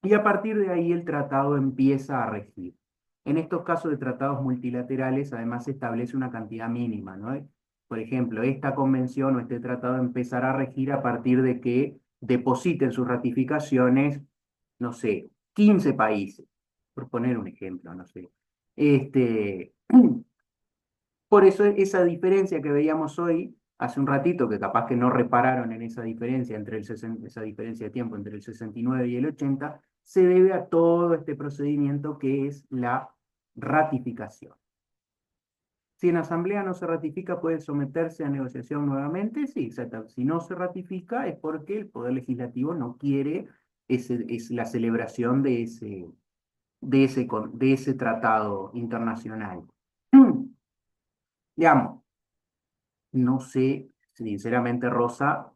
Y a partir de ahí el tratado empieza a regir. En estos casos de tratados multilaterales, además se establece una cantidad mínima, ¿no? Por ejemplo, esta convención o este tratado empezará a regir a partir de que depositen sus ratificaciones, no sé, 15 países, por poner un ejemplo, no sé. Por eso esa diferencia que veíamos hoy, hace un ratito, que capaz que no repararon en esa diferencia, esa diferencia de tiempo entre el 69 y el 80, se debe a todo este procedimiento que es la ratificación. Si en asamblea no se ratifica, ¿puede someterse a negociación nuevamente? Sí, exacto. Si no se ratifica es porque el Poder Legislativo no quiere la celebración de ese tratado internacional. Digamos, no sé, sinceramente, Rosa,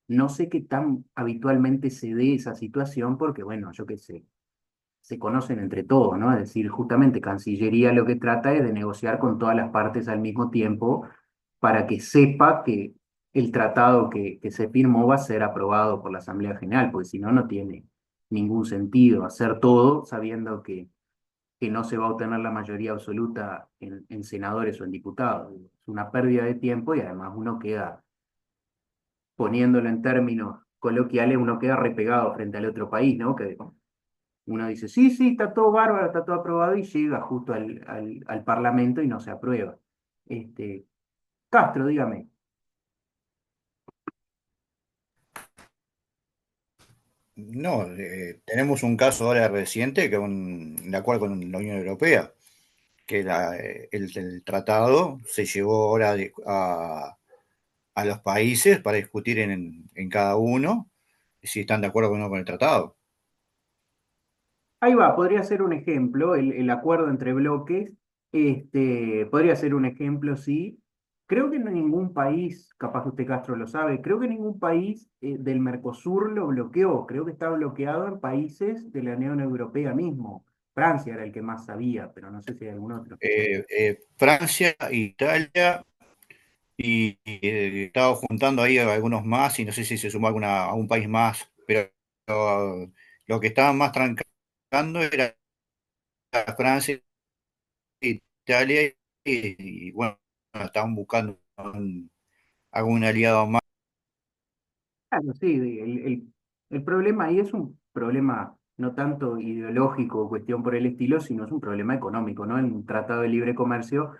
no sé qué tan habitualmente se dé esa situación, porque, bueno, yo qué sé, se conocen entre todos, ¿no? Es decir, justamente Cancillería lo que trata es de negociar con todas las partes al mismo tiempo para que sepa que el tratado que se firmó va a ser aprobado por la Asamblea General, porque si no, no ningún sentido hacer todo sabiendo que no se va a obtener la mayoría absoluta en senadores o en diputados. Es una pérdida de tiempo y además uno queda, poniéndolo en términos coloquiales, uno queda repegado frente al otro país, ¿no? Que uno dice, sí, sí, está todo bárbaro, está todo aprobado y llega justo al Parlamento y no se aprueba. Castro, dígame. No, tenemos un caso ahora reciente el acuerdo con la Unión Europea, que el tratado se llevó ahora a los países para discutir en cada uno si están de acuerdo o no con el tratado. Ahí va, podría ser un ejemplo, el acuerdo entre bloques, podría ser un ejemplo, sí. Creo que no ningún país, capaz que usted Castro lo sabe, creo que ningún país del Mercosur lo bloqueó, creo que está bloqueado en países de la Unión Europea mismo. Francia era el que más sabía, pero no sé si hay algún otro. Francia, Italia estaba juntando ahí a algunos más y no sé si se sumó a un país más, pero lo que estaban más trancando era Francia, Italia bueno, estaban buscando algún aliado más. Claro, sí, el problema ahí es un problema no tanto ideológico o cuestión por el estilo, sino es un problema económico, ¿no? En un tratado de libre comercio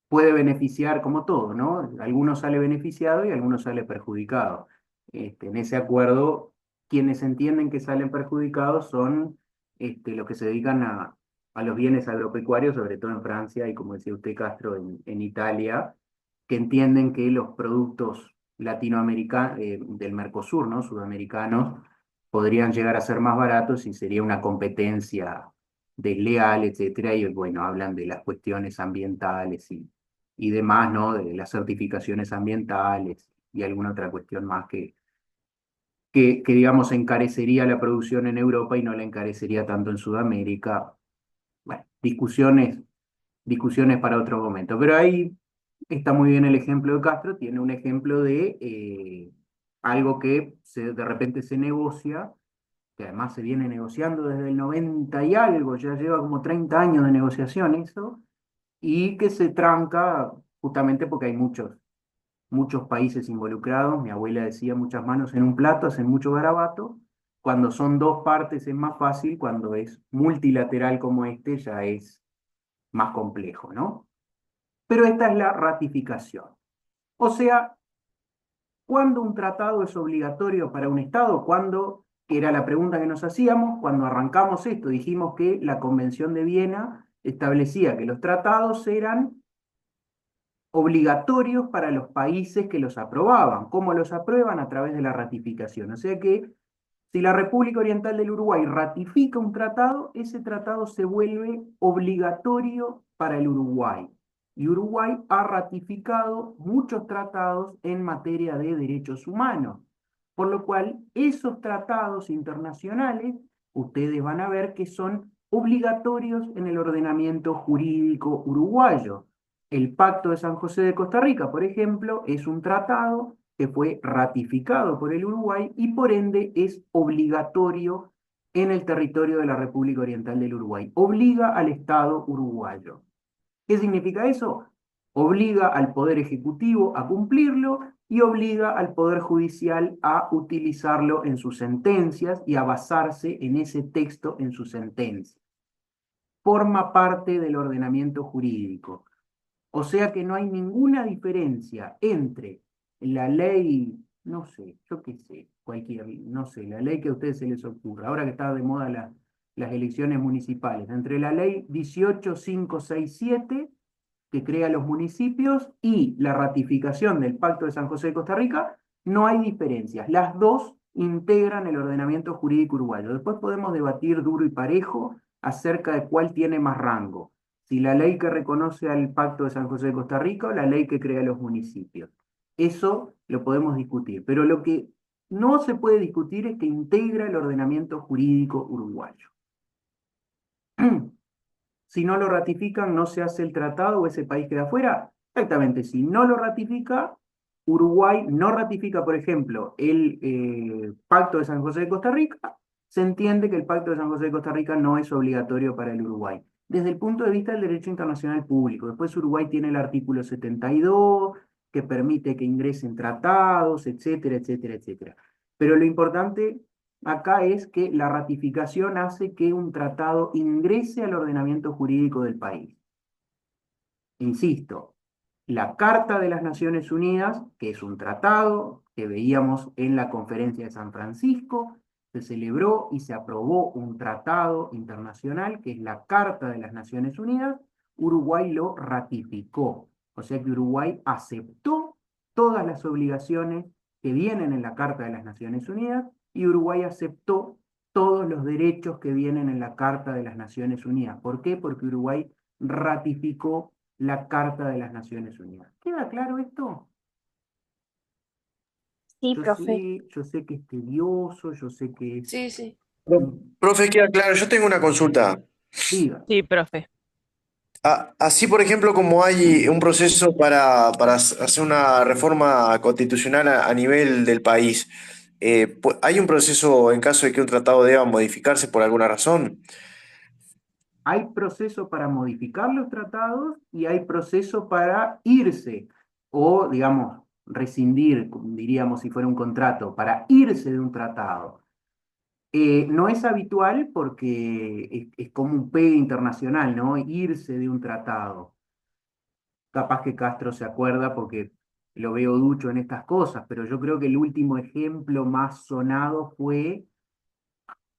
puede beneficiar como todo, ¿no? Algunos sale beneficiado y algunos sale perjudicado. En ese acuerdo, quienes entienden que salen perjudicados son los que se dedican a los bienes agropecuarios, sobre todo en Francia y como decía usted, Castro, en Italia, que entienden que los productos latinoamericanos, del Mercosur, ¿no? Sudamericanos, podrían llegar a ser más baratos y sería una competencia desleal, etcétera, y bueno, hablan de las cuestiones ambientales y demás, ¿no? De las certificaciones ambientales y alguna otra cuestión más que digamos, encarecería la producción en Europa y no la encarecería tanto en Sudamérica. Bueno, discusiones para otro momento. Pero ahí está muy bien el ejemplo de Castro, tiene un ejemplo de algo que de repente se negocia, que además se viene negociando desde el 90 y algo, ya lleva como 30 años de negociación eso, y que se tranca justamente porque hay muchos países involucrados. Mi abuela decía muchas manos en un plato, hacen mucho garabato. Cuando son dos partes es más fácil, cuando es multilateral como este ya es más complejo, ¿no? Pero esta es la ratificación. O sea, ¿cuándo un tratado es obligatorio para un Estado? ¿Cuándo? Que era la pregunta que nos hacíamos cuando arrancamos esto. Dijimos que la Convención de Viena establecía que los tratados eran obligatorios para los países que los aprobaban. ¿Cómo los aprueban? A través de la ratificación. O sea que si la República Oriental del Uruguay ratifica un tratado, ese tratado se vuelve obligatorio para el Uruguay. Y Uruguay ha ratificado muchos tratados en materia de derechos humanos. Por lo cual, esos tratados internacionales, ustedes van a ver que son obligatorios en el ordenamiento jurídico uruguayo. El Pacto de San José de Costa Rica, por ejemplo, es un tratado que fue ratificado por el Uruguay y por ende es obligatorio en el territorio de la República Oriental del Uruguay. Obliga al Estado uruguayo. ¿Qué significa eso? Obliga al Poder Ejecutivo a cumplirlo y obliga al Poder Judicial a utilizarlo en sus sentencias y a basarse en ese texto en sus sentencias. Forma parte del ordenamiento jurídico. O sea que no hay ninguna diferencia entre la ley, no sé, yo qué sé, no sé, la ley que a ustedes se les ocurra, ahora que está de moda las elecciones municipales, entre la ley 18567, que crea los municipios, y la ratificación del Pacto de San José de Costa Rica, no hay diferencias. Las dos integran el ordenamiento jurídico uruguayo. Después podemos debatir duro y parejo acerca de cuál tiene más rango, si la ley que reconoce al Pacto de San José de Costa Rica o la ley que crea los municipios. Eso lo podemos discutir, pero lo que no se puede discutir es que integra el ordenamiento jurídico uruguayo. Si no lo ratifican, no se hace el tratado o ese país queda fuera. Exactamente, si no lo ratifica, Uruguay no ratifica, por ejemplo, el Pacto de San José de Costa Rica, se entiende que el Pacto de San José de Costa Rica no es obligatorio para el Uruguay. Desde el punto de vista del derecho internacional público. Después Uruguay tiene el artículo 72, que permite que ingresen tratados, etcétera, etcétera, etcétera. Pero lo importante acá es que la ratificación hace que un tratado ingrese al ordenamiento jurídico del país. Insisto, la Carta de las Naciones Unidas, que es un tratado que veíamos en la Conferencia de San Francisco, se celebró y se aprobó un tratado internacional, que es la Carta de las Naciones Unidas. Uruguay lo ratificó, o sea que Uruguay aceptó todas las obligaciones que vienen en la Carta de las Naciones Unidas y Uruguay aceptó todos los derechos que vienen en la Carta de las Naciones Unidas. ¿Por qué? Porque Uruguay ratificó la Carta de las Naciones Unidas. ¿Queda claro esto? Sí, profe. Yo sé que es tedioso, yo sé que es... Sí, sí. Profe, queda claro, yo tengo una consulta. Diga. Sí, profe. Así, por ejemplo, como hay un proceso para hacer una reforma constitucional a nivel del país, ¿hay un proceso en caso de que un tratado deba modificarse por alguna razón? Hay proceso para modificar los tratados y hay proceso para irse o, digamos, rescindir, diríamos si fuera un contrato, para irse de un tratado. No es habitual porque es como un pegue internacional, ¿no? Irse de un tratado. Capaz que Castro se acuerda porque lo veo ducho en estas cosas, pero yo creo que el último ejemplo más sonado fue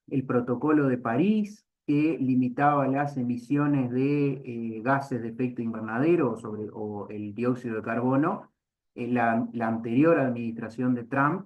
el Protocolo de París, que limitaba las emisiones de gases de efecto invernadero o el dióxido de carbono. En la anterior administración de Trump,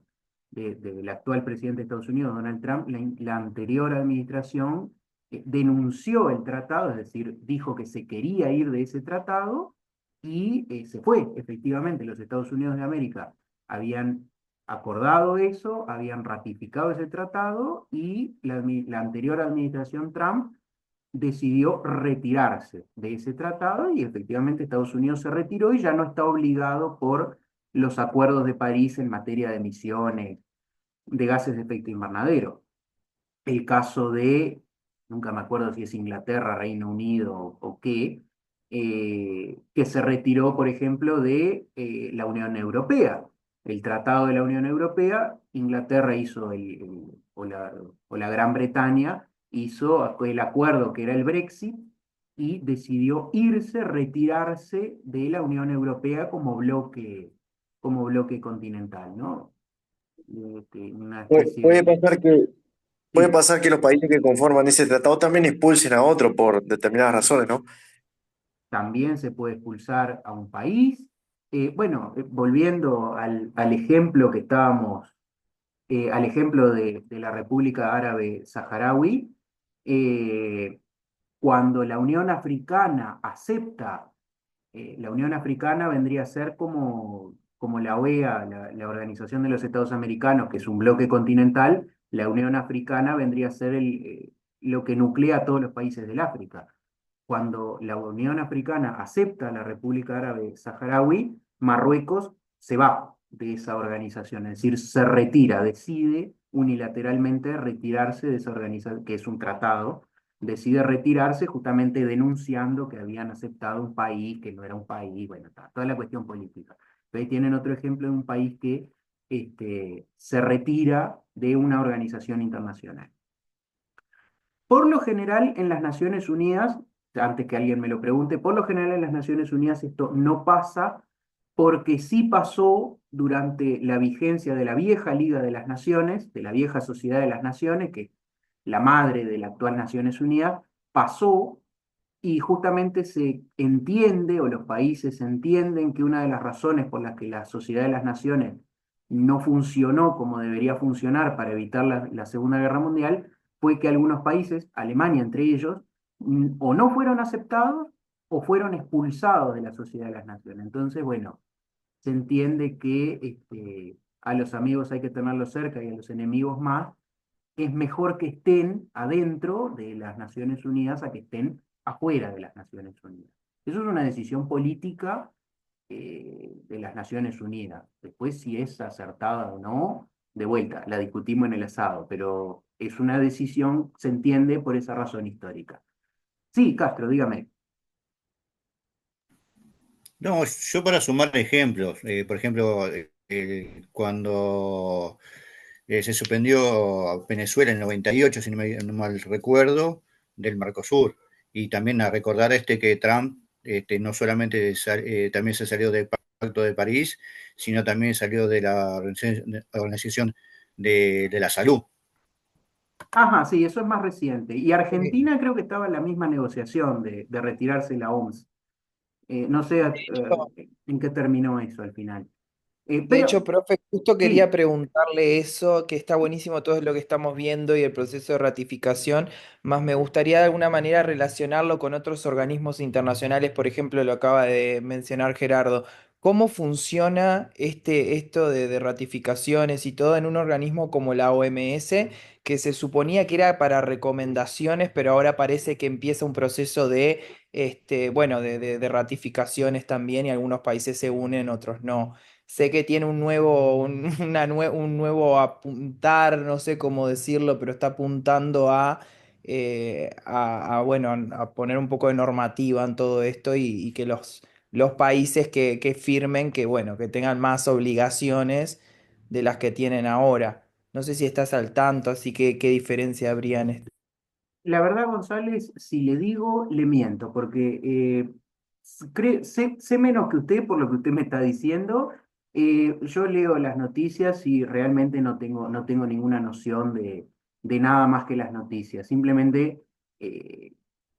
del actual presidente de Estados Unidos, Donald Trump, la anterior administración denunció el tratado, es decir, dijo que se quería ir de ese tratado y se fue. Efectivamente, los Estados Unidos de América habían acordado eso, habían ratificado ese tratado y la anterior administración Trump decidió retirarse de ese tratado y efectivamente Estados Unidos se retiró y ya no está obligado por los acuerdos de París en materia de emisiones de gases de efecto invernadero. El caso de, nunca me acuerdo si es Inglaterra, Reino Unido o qué, que se retiró, por ejemplo, de la Unión Europea. El Tratado de la Unión Europea, Inglaterra hizo, o la Gran Bretaña hizo el acuerdo que era el Brexit y decidió irse, retirarse de la Unión Europea como bloque continental, ¿no? Una especie Puede de... pasar que, puede Sí. pasar que los países que conforman ese tratado también expulsen a otro por determinadas razones, ¿no? También se puede expulsar a un país. Bueno, volviendo al ejemplo que estábamos, al ejemplo de la República Árabe Saharaui, cuando la Unión Africana acepta, la Unión Africana vendría a ser como la OEA, la Organización de los Estados Americanos, que es un bloque continental. La Unión Africana vendría a ser lo que nuclea a todos los países del África. Cuando la Unión Africana acepta a la República Árabe Saharaui, Marruecos se va de esa organización, es decir, se retira, decide unilateralmente retirarse de esa organización, que es un tratado, decide retirarse justamente denunciando que habían aceptado un país que no era un país, bueno, toda la cuestión política. Ahí tienen otro ejemplo de un país que se retira de una organización internacional. Por lo general, en las Naciones Unidas, antes que alguien me lo pregunte, por lo general en las Naciones Unidas esto no pasa porque sí pasó durante la vigencia de la vieja Liga de las Naciones, de la vieja Sociedad de las Naciones, que es la madre de la actual Naciones Unidas, pasó y justamente se entiende, o los países entienden, que una de las razones por las que la Sociedad de las Naciones no funcionó como debería funcionar para evitar la Segunda Guerra Mundial fue que algunos países, Alemania entre ellos, o no fueron aceptados o fueron expulsados de la Sociedad de las Naciones. Entonces, bueno, se entiende que a los amigos hay que tenerlos cerca y a los enemigos más. Es mejor que estén adentro de las Naciones Unidas a que estén afuera de las Naciones Unidas. Eso es una decisión política de las Naciones Unidas. Después, si es acertada o no, de vuelta, la discutimos en el asado, pero es una decisión, se entiende por esa razón histórica. Sí, Castro, dígame. No, yo para sumar ejemplos, por ejemplo, cuando se suspendió a Venezuela en el 98, si no mal recuerdo, del Mercosur, y también a recordar que Trump no solamente también se salió del Pacto de París, sino también salió de la Organización de la Salud. Ajá, sí, eso es más reciente. Y Argentina creo que estaba en la misma negociación de retirarse la OMS. No sé en qué terminó eso al final. De hecho, Pero profe, justo quería sí, preguntarle eso, que está buenísimo todo lo que estamos viendo y el proceso de ratificación, más me gustaría de alguna manera relacionarlo con otros organismos internacionales, por ejemplo, lo acaba de mencionar Gerardo. ¿Cómo funciona esto de ratificaciones y todo en un organismo como la OMS, que se suponía que era para recomendaciones, pero ahora parece que empieza un proceso de, bueno, de ratificaciones también y algunos países se unen, otros no? Sé que tiene un nuevo, un nuevo apuntar, no sé cómo decirlo, pero está apuntando bueno, a poner un poco de normativa en todo esto y que los países que firmen, que bueno, que tengan más obligaciones de las que tienen ahora. No sé si estás al tanto, así que qué diferencia habría en esto. la verdad, González, si le digo, le miento, porque sé menos que usted por lo que usted me está diciendo. Yo leo las noticias y realmente no tengo ninguna noción de nada más que las noticias. Simplemente, eh,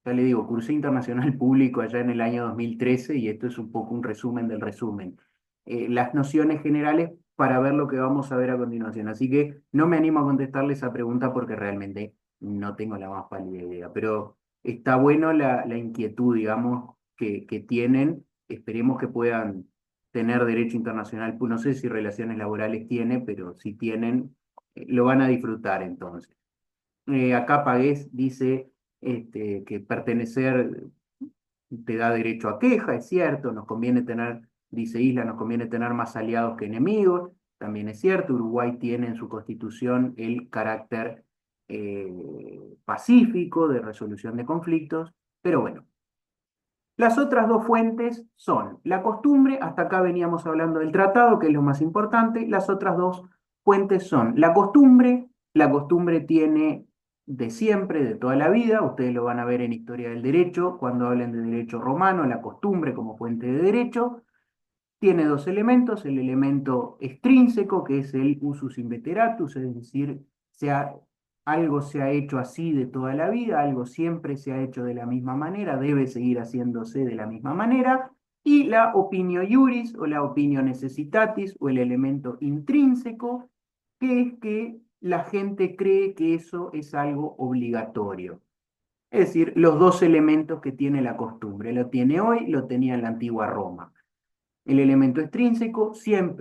ya le digo, cursé internacional público allá en el año 2013 y esto es un poco un resumen del resumen. Las nociones generales para ver lo que vamos a ver a continuación. Así que no me animo a contestarle esa pregunta porque realmente no tengo la más pálida idea, pero está bueno la inquietud, digamos, que tienen. Esperemos que puedan tener derecho internacional. Pues no sé si relaciones laborales tiene, pero si tienen, lo van a disfrutar entonces. Acá Pagués dice que pertenecer te da derecho a queja, es cierto, nos conviene tener, dice Isla, nos conviene tener más aliados que enemigos, también es cierto, Uruguay tiene en su constitución el carácter pacífico de resolución de conflictos, pero bueno. Las otras dos fuentes son la costumbre, hasta acá veníamos hablando del tratado, que es lo más importante. Las otras dos fuentes son la costumbre tiene de siempre, de toda la vida, ustedes lo van a ver en Historia del Derecho, cuando hablen de derecho romano, la costumbre como fuente de derecho, tiene dos elementos, el elemento extrínseco, que es el usus inveteratus, es decir, algo se ha hecho así de toda la vida, algo siempre se ha hecho de la misma manera, debe seguir haciéndose de la misma manera, y la opinio iuris o la opinio necessitatis o el elemento intrínseco, que es que la gente cree que eso es algo obligatorio. Es decir, los dos elementos que tiene la costumbre, lo tiene hoy, lo tenía en la antigua Roma. El elemento extrínseco,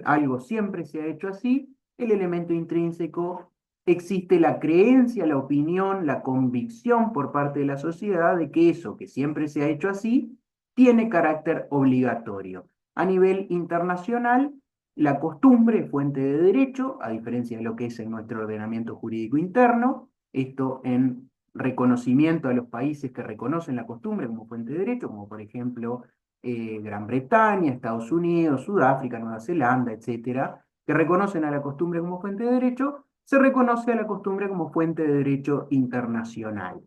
algo siempre se ha hecho así. El elemento intrínseco, existe la creencia, la opinión, la convicción por parte de la sociedad de que eso que siempre se ha hecho así tiene carácter obligatorio. A nivel internacional, la costumbre es fuente de derecho, a diferencia de lo que es en nuestro ordenamiento jurídico interno, esto en reconocimiento a los países que reconocen la costumbre como fuente de derecho, como por ejemplo Gran Bretaña, Estados Unidos, Sudáfrica, Nueva Zelanda, etcétera, que reconocen a la costumbre como fuente de derecho, se reconoce a la costumbre como fuente de derecho internacional.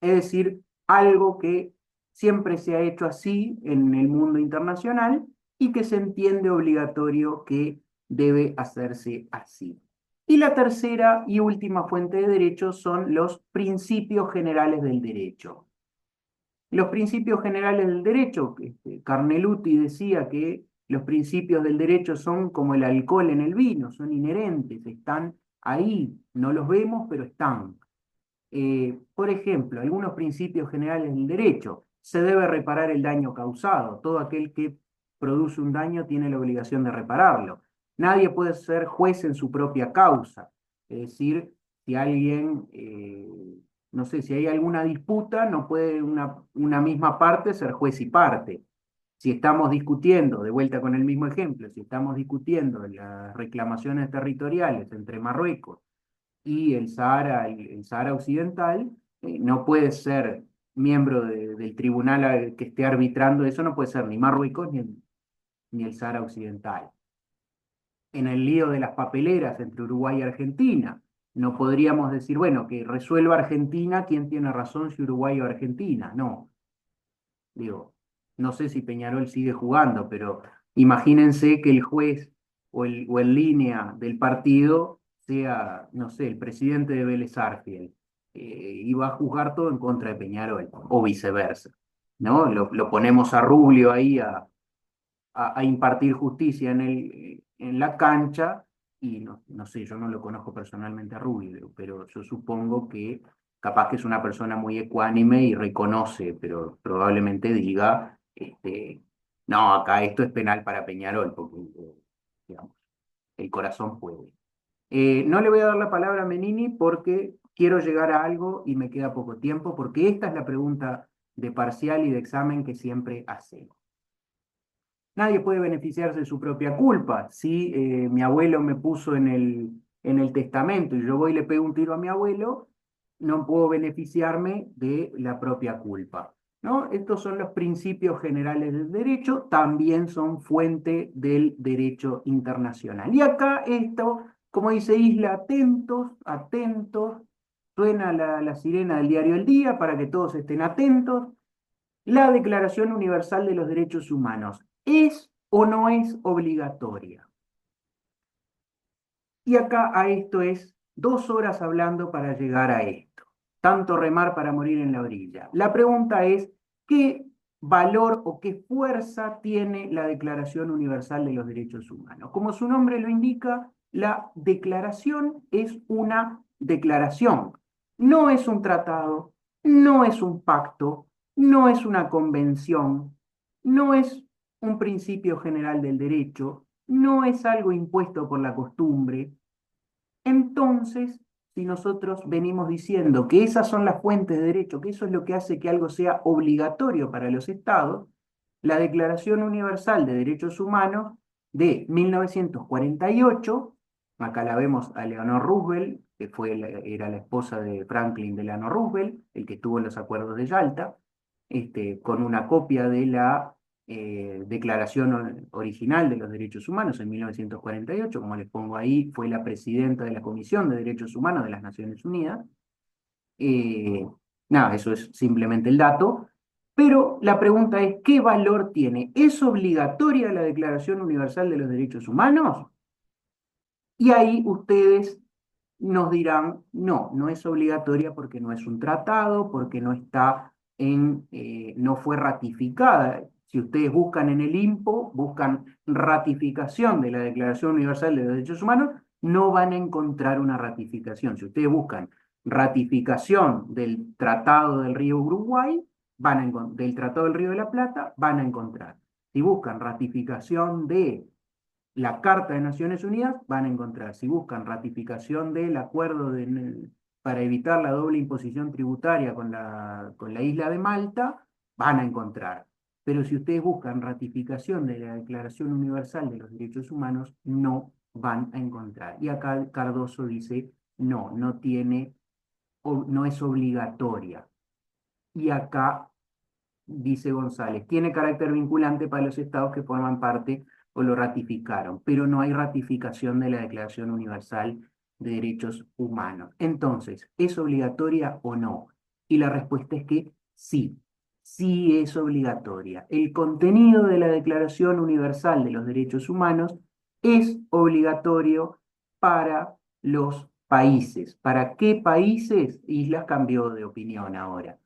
Es decir, algo que siempre se ha hecho así en el mundo internacional y que se entiende obligatorio que debe hacerse así. Y la tercera y última fuente de derecho son los principios generales del derecho. Los principios generales del derecho, Carneluti decía que los principios del derecho son como el alcohol en el vino, son inherentes, están ahí, no los vemos, pero están. Por ejemplo, algunos principios generales del derecho. Se debe reparar el daño causado. Todo aquel que produce un daño tiene la obligación de repararlo. Nadie puede ser juez en su propia causa. Es decir, si alguien, no sé, si hay alguna disputa, no puede una misma parte ser juez y parte. Si estamos discutiendo, de vuelta con el mismo ejemplo, si estamos discutiendo las reclamaciones territoriales entre Marruecos y el Sahara, el Sahara Occidental, no puede ser miembro del tribunal que esté arbitrando eso, no puede ser ni Marruecos ni el Sahara Occidental. En el lío de las papeleras entre Uruguay y Argentina, no podríamos decir, bueno, que resuelva Argentina quién tiene razón, si Uruguay o Argentina. No, digo, no sé si Peñarol sigue jugando, pero imagínense que el juez o el línea del partido sea, no sé, el presidente de Vélez Sarsfield, y va a juzgar todo en contra de Peñarol, o viceversa, ¿no? Lo ponemos a Rubio ahí a impartir justicia en la cancha, y no sé, yo no lo conozco personalmente a Rubio, pero yo supongo que capaz que es una persona muy ecuánime y reconoce, pero probablemente diga, no, acá esto es penal para Peñarol, porque, digamos, el corazón puede. No le voy a dar la palabra a Menini porque quiero llegar a algo y me queda poco tiempo, porque esta es la pregunta de parcial y de examen que siempre hacemos. Nadie puede beneficiarse de su propia culpa. Si mi abuelo me puso en el testamento y yo voy y le pego un tiro a mi abuelo, no puedo beneficiarme de la propia culpa, ¿no? Estos son los principios generales del derecho, también son fuente del derecho internacional. Y acá esto, como dice Isla, atentos, atentos, suena la sirena del diario El Día para que todos estén atentos. La Declaración Universal de los Derechos Humanos, ¿es o no es obligatoria? Y acá a esto es 2 horas hablando para llegar a esto. Tanto remar para morir en la orilla. La pregunta es, ¿qué valor o qué fuerza tiene la Declaración Universal de los Derechos Humanos? Como su nombre lo indica, la declaración es una declaración. No es un tratado, no es un pacto, no es una convención, no es un principio general del derecho, no es algo impuesto por la costumbre. Entonces, si nosotros venimos diciendo que esas son las fuentes de derecho, que eso es lo que hace que algo sea obligatorio para los estados, la Declaración Universal de Derechos Humanos de 1948, acá la vemos a Eleanor Roosevelt, que era la esposa de Franklin Delano Roosevelt, el que estuvo en los acuerdos de Yalta, con una copia de la Declaración Original de los Derechos Humanos en 1948, como les pongo ahí, fue la presidenta de la Comisión de Derechos Humanos de las Naciones Unidas. Nada, eso es simplemente el dato. Pero la pregunta es, ¿qué valor tiene? ¿Es obligatoria la Declaración Universal de los Derechos Humanos? Y ahí ustedes nos dirán, no, no es obligatoria porque no es un tratado, porque no está no fue ratificada. Si ustedes buscan en el INPO, buscan ratificación de la Declaración Universal de los Derechos Humanos, no van a encontrar una ratificación. Si ustedes buscan ratificación del Tratado del Río Uruguay, del Tratado del Río de la Plata, van a encontrar. Si buscan ratificación de la Carta de Naciones Unidas, van a encontrar. Si buscan ratificación del acuerdo para evitar la doble imposición tributaria con la isla de Malta, van a encontrar. Pero si ustedes buscan ratificación de la Declaración Universal de los Derechos Humanos, no van a encontrar. Y acá Cardoso dice, no, no es obligatoria. Y acá dice González, tiene carácter vinculante para los estados que forman parte o lo ratificaron, pero no hay ratificación de la Declaración Universal de Derechos Humanos. Entonces, ¿es obligatoria o no? Y la respuesta es que sí, sí es obligatoria. El contenido de la Declaración Universal de los Derechos Humanos es obligatorio para los países. ¿Para qué países? Islas cambió de opinión ahora.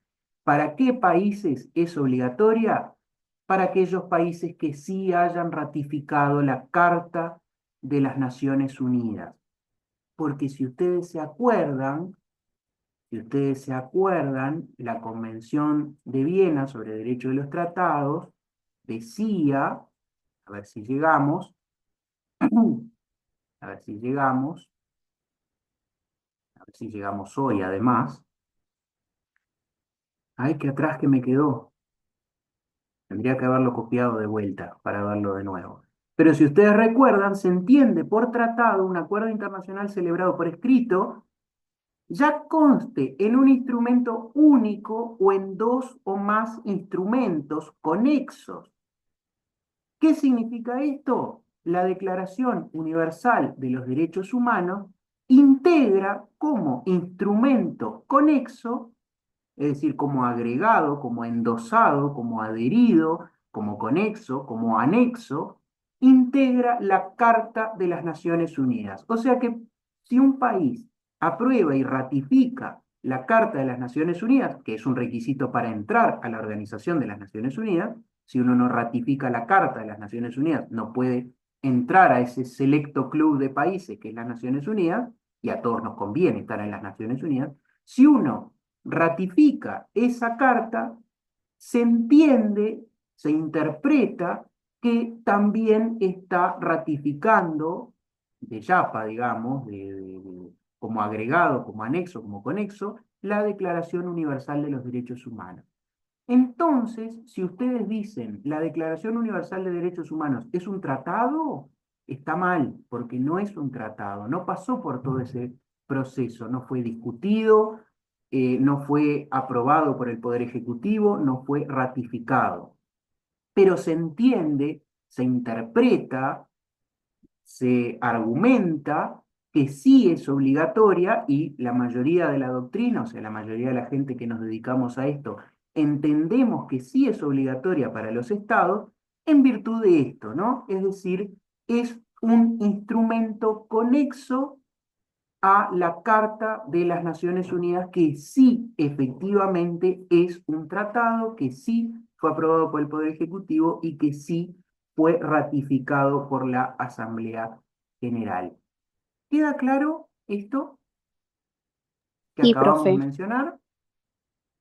¿Para qué países es obligatoria? Para aquellos países que sí hayan ratificado la Carta de las Naciones Unidas. Porque si ustedes se acuerdan, la Convención de Viena sobre Derecho de los Tratados decía, a ver si llegamos, a ver si llegamos hoy además. Ay, qué atrás que me quedó. Tendría que haberlo copiado de vuelta para verlo de nuevo. Pero si ustedes recuerdan, se entiende por tratado un acuerdo internacional celebrado por escrito ya conste en un instrumento único o en dos o más instrumentos conexos. ¿Qué significa esto? La Declaración Universal de los Derechos Humanos integra como instrumento conexo, es decir, como agregado, como endosado, como adherido, como conexo, como anexo, integra la Carta de las Naciones Unidas. O sea que si un país aprueba y ratifica la Carta de las Naciones Unidas, que es un requisito para entrar a la Organización de las Naciones Unidas, si uno no ratifica la Carta de las Naciones Unidas, no puede entrar a ese selecto club de países que es las Naciones Unidas, y a todos nos conviene estar en las Naciones Unidas. Si uno ratifica esa carta, se entiende, se interpreta que también está ratificando de Yapa, digamos, como agregado, como anexo, como conexo, la Declaración Universal de los Derechos Humanos. Entonces, si ustedes dicen la Declaración Universal de Derechos Humanos es un tratado, está mal, porque no es un tratado, no pasó por todo ese proceso, no fue discutido, no fue aprobado por el Poder Ejecutivo, no fue ratificado. Pero se entiende, se interpreta, se argumenta que sí es obligatoria y la mayoría de la doctrina, o sea, la mayoría de la gente que nos dedicamos a esto, entendemos que sí es obligatoria para los estados en virtud de esto, ¿no? Es decir, es un instrumento conexo a la Carta de las Naciones Unidas que sí efectivamente es un tratado, que sí fue aprobado por el Poder Ejecutivo y que sí fue ratificado por la Asamblea General. ¿Queda claro esto que Sí, acabamos de profe. mencionar?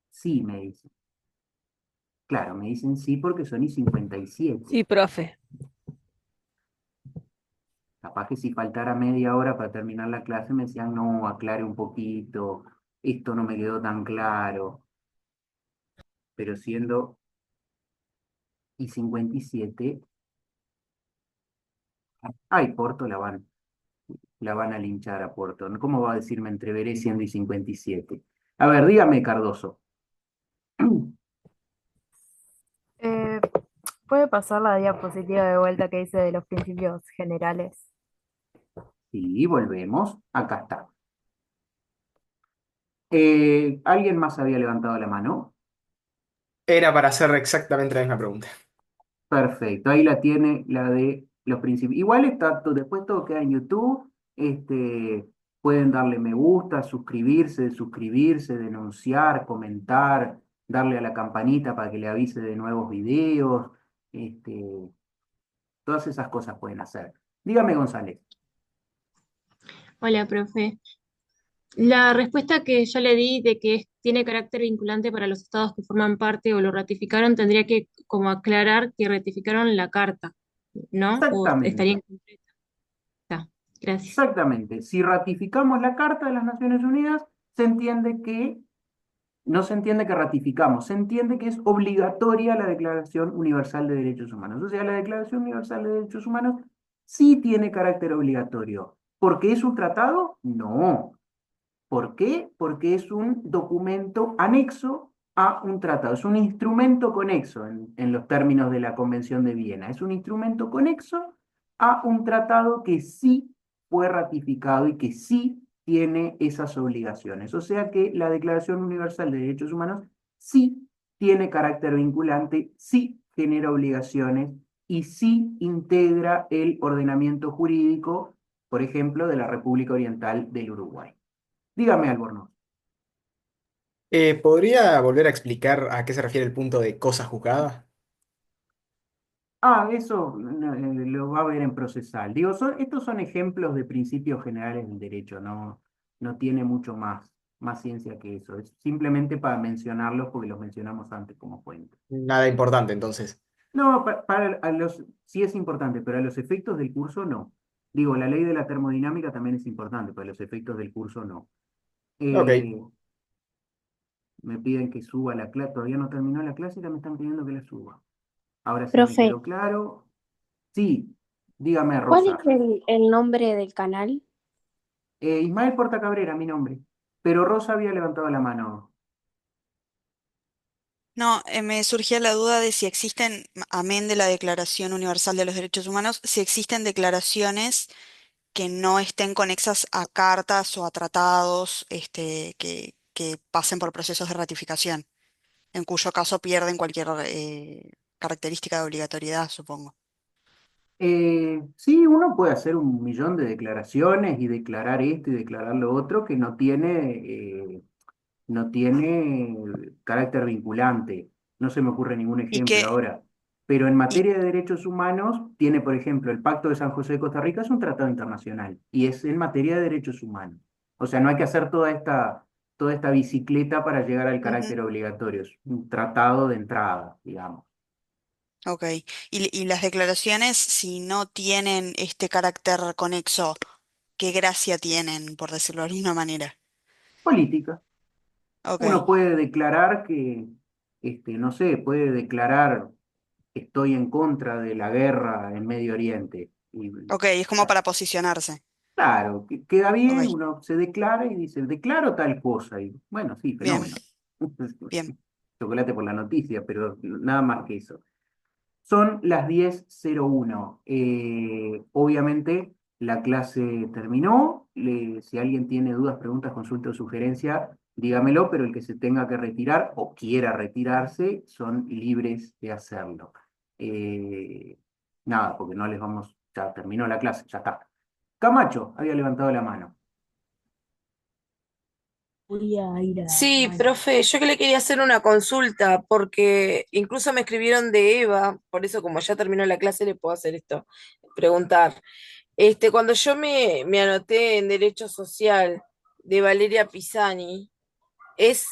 Sí, me dicen. Claro, me dicen sí porque son y 57. Sí, profe. Capaz que si faltara media hora para terminar la clase me decían, no, aclare un poquito, esto no me quedó tan claro. Pero siendo y 57, ay, Porto la van a linchar a Porto. ¿Cómo va a decirme entreveré siendo y 57? A ver, dígame, Cardoso. Eh, ¿Puede pasar la diapositiva de vuelta que dice de los principios generales? Sí, volvemos. Acá está. ¿Alguien más había levantado la mano? Era para hacer exactamente la misma pregunta. Perfecto, ahí la tiene, la de los principios. Igual está, después todo queda en YouTube. Pueden darle me gusta, suscribirse, denunciar, comentar, darle a la campanita para que le avise de nuevos videos. Este, todas esas cosas pueden hacer. Dígame, González. Hola, profe. La respuesta que yo le di de que tiene carácter vinculante para los estados que forman parte o lo ratificaron, tendría que como aclarar que ratificaron la carta, ¿no? O estaría Exactamente. incompleta. Gracias. Exactamente. Si ratificamos la Carta de las Naciones Unidas, se entiende que no se entiende que ratificamos, se entiende que es obligatoria la Declaración Universal de Derechos Humanos. O sea, la Declaración Universal de Derechos Humanos sí tiene carácter obligatorio. ¿Por qué es un tratado? No. ¿Por qué? Porque es un documento anexo a un tratado. Es un instrumento conexo en los términos de la Convención de Viena. Es un instrumento conexo a un tratado que sí fue ratificado y que sí tiene esas obligaciones. O sea que la Declaración Universal de Derechos Humanos sí tiene carácter vinculante, sí genera obligaciones y sí integra el ordenamiento jurídico, por ejemplo, de la República Oriental del Uruguay. Dígame, Albornoz. ¿Podría volver a explicar a qué se refiere el punto de cosa juzgada? Ah, eso lo va a ver en procesal. Digo, estos son ejemplos de principios generales del derecho, no tiene mucho más ciencia que eso. Es simplemente para mencionarlos porque los mencionamos antes como fuente. Nada importante, entonces. No, sí es importante, pero a los efectos del curso no. Digo, la ley de la termodinámica también es importante, pero a los efectos del curso no. Ok. Me piden que suba la clase, todavía no terminó la clase y ya me están pidiendo que la suba. Ahora sí me Profe, quedó claro. Sí, dígame, ¿cuál es Rosa. el nombre del canal? Ismael Portacabrera, mi nombre. pero Rosa había levantado la mano. No, me surgía la duda de si existen, amén de la Declaración Universal de los Derechos Humanos, si existen declaraciones que no estén conexas a cartas o a tratados que pasen por procesos de ratificación, en cuyo caso pierden cualquier característica de obligatoriedad, supongo. Sí, uno puede hacer un millón de declaraciones y declarar esto y declarar lo otro que no tiene carácter vinculante. No se me ocurre ningún Y ejemplo que, ahora. Pero en y, materia de derechos humanos, tiene, por ejemplo, el Pacto de San José de Costa Rica es un tratado internacional y es en materia de derechos humanos. O sea, no hay que hacer toda esta bicicleta para llegar al ujú, carácter obligatorio. Es un tratado de entrada, digamos. ok. Y las declaraciones, si no tienen este carácter conexo, ¿qué gracia tienen, por decirlo de alguna manera? Política. Ok, Uno puede declarar no sé, puede declarar estoy en contra de la guerra en Medio Oriente. Y, ok, es como para posicionarse. claro, queda bien, Ok, uno se declara y dice, declaro tal cosa. Y bueno, sí, bien, fenómeno. bien. Chocolate por la noticia, pero nada más que eso. Son las 10:01. Obviamente la clase terminó. Si alguien tiene dudas, preguntas, consultas o sugerencias, dígamelo, pero el que se tenga que retirar o quiera retirarse son libres de hacerlo. Eh, Nada, porque no les vamos, ya terminó la clase, ya está. Camacho había levantado la mano. Sí, profe, yo que le quería hacer una consulta, porque incluso me escribieron de Eva, por eso como ya terminó la clase le puedo hacer esto, preguntar. Cuando yo me anoté en Derecho Social de Valeria Pisani, ¿es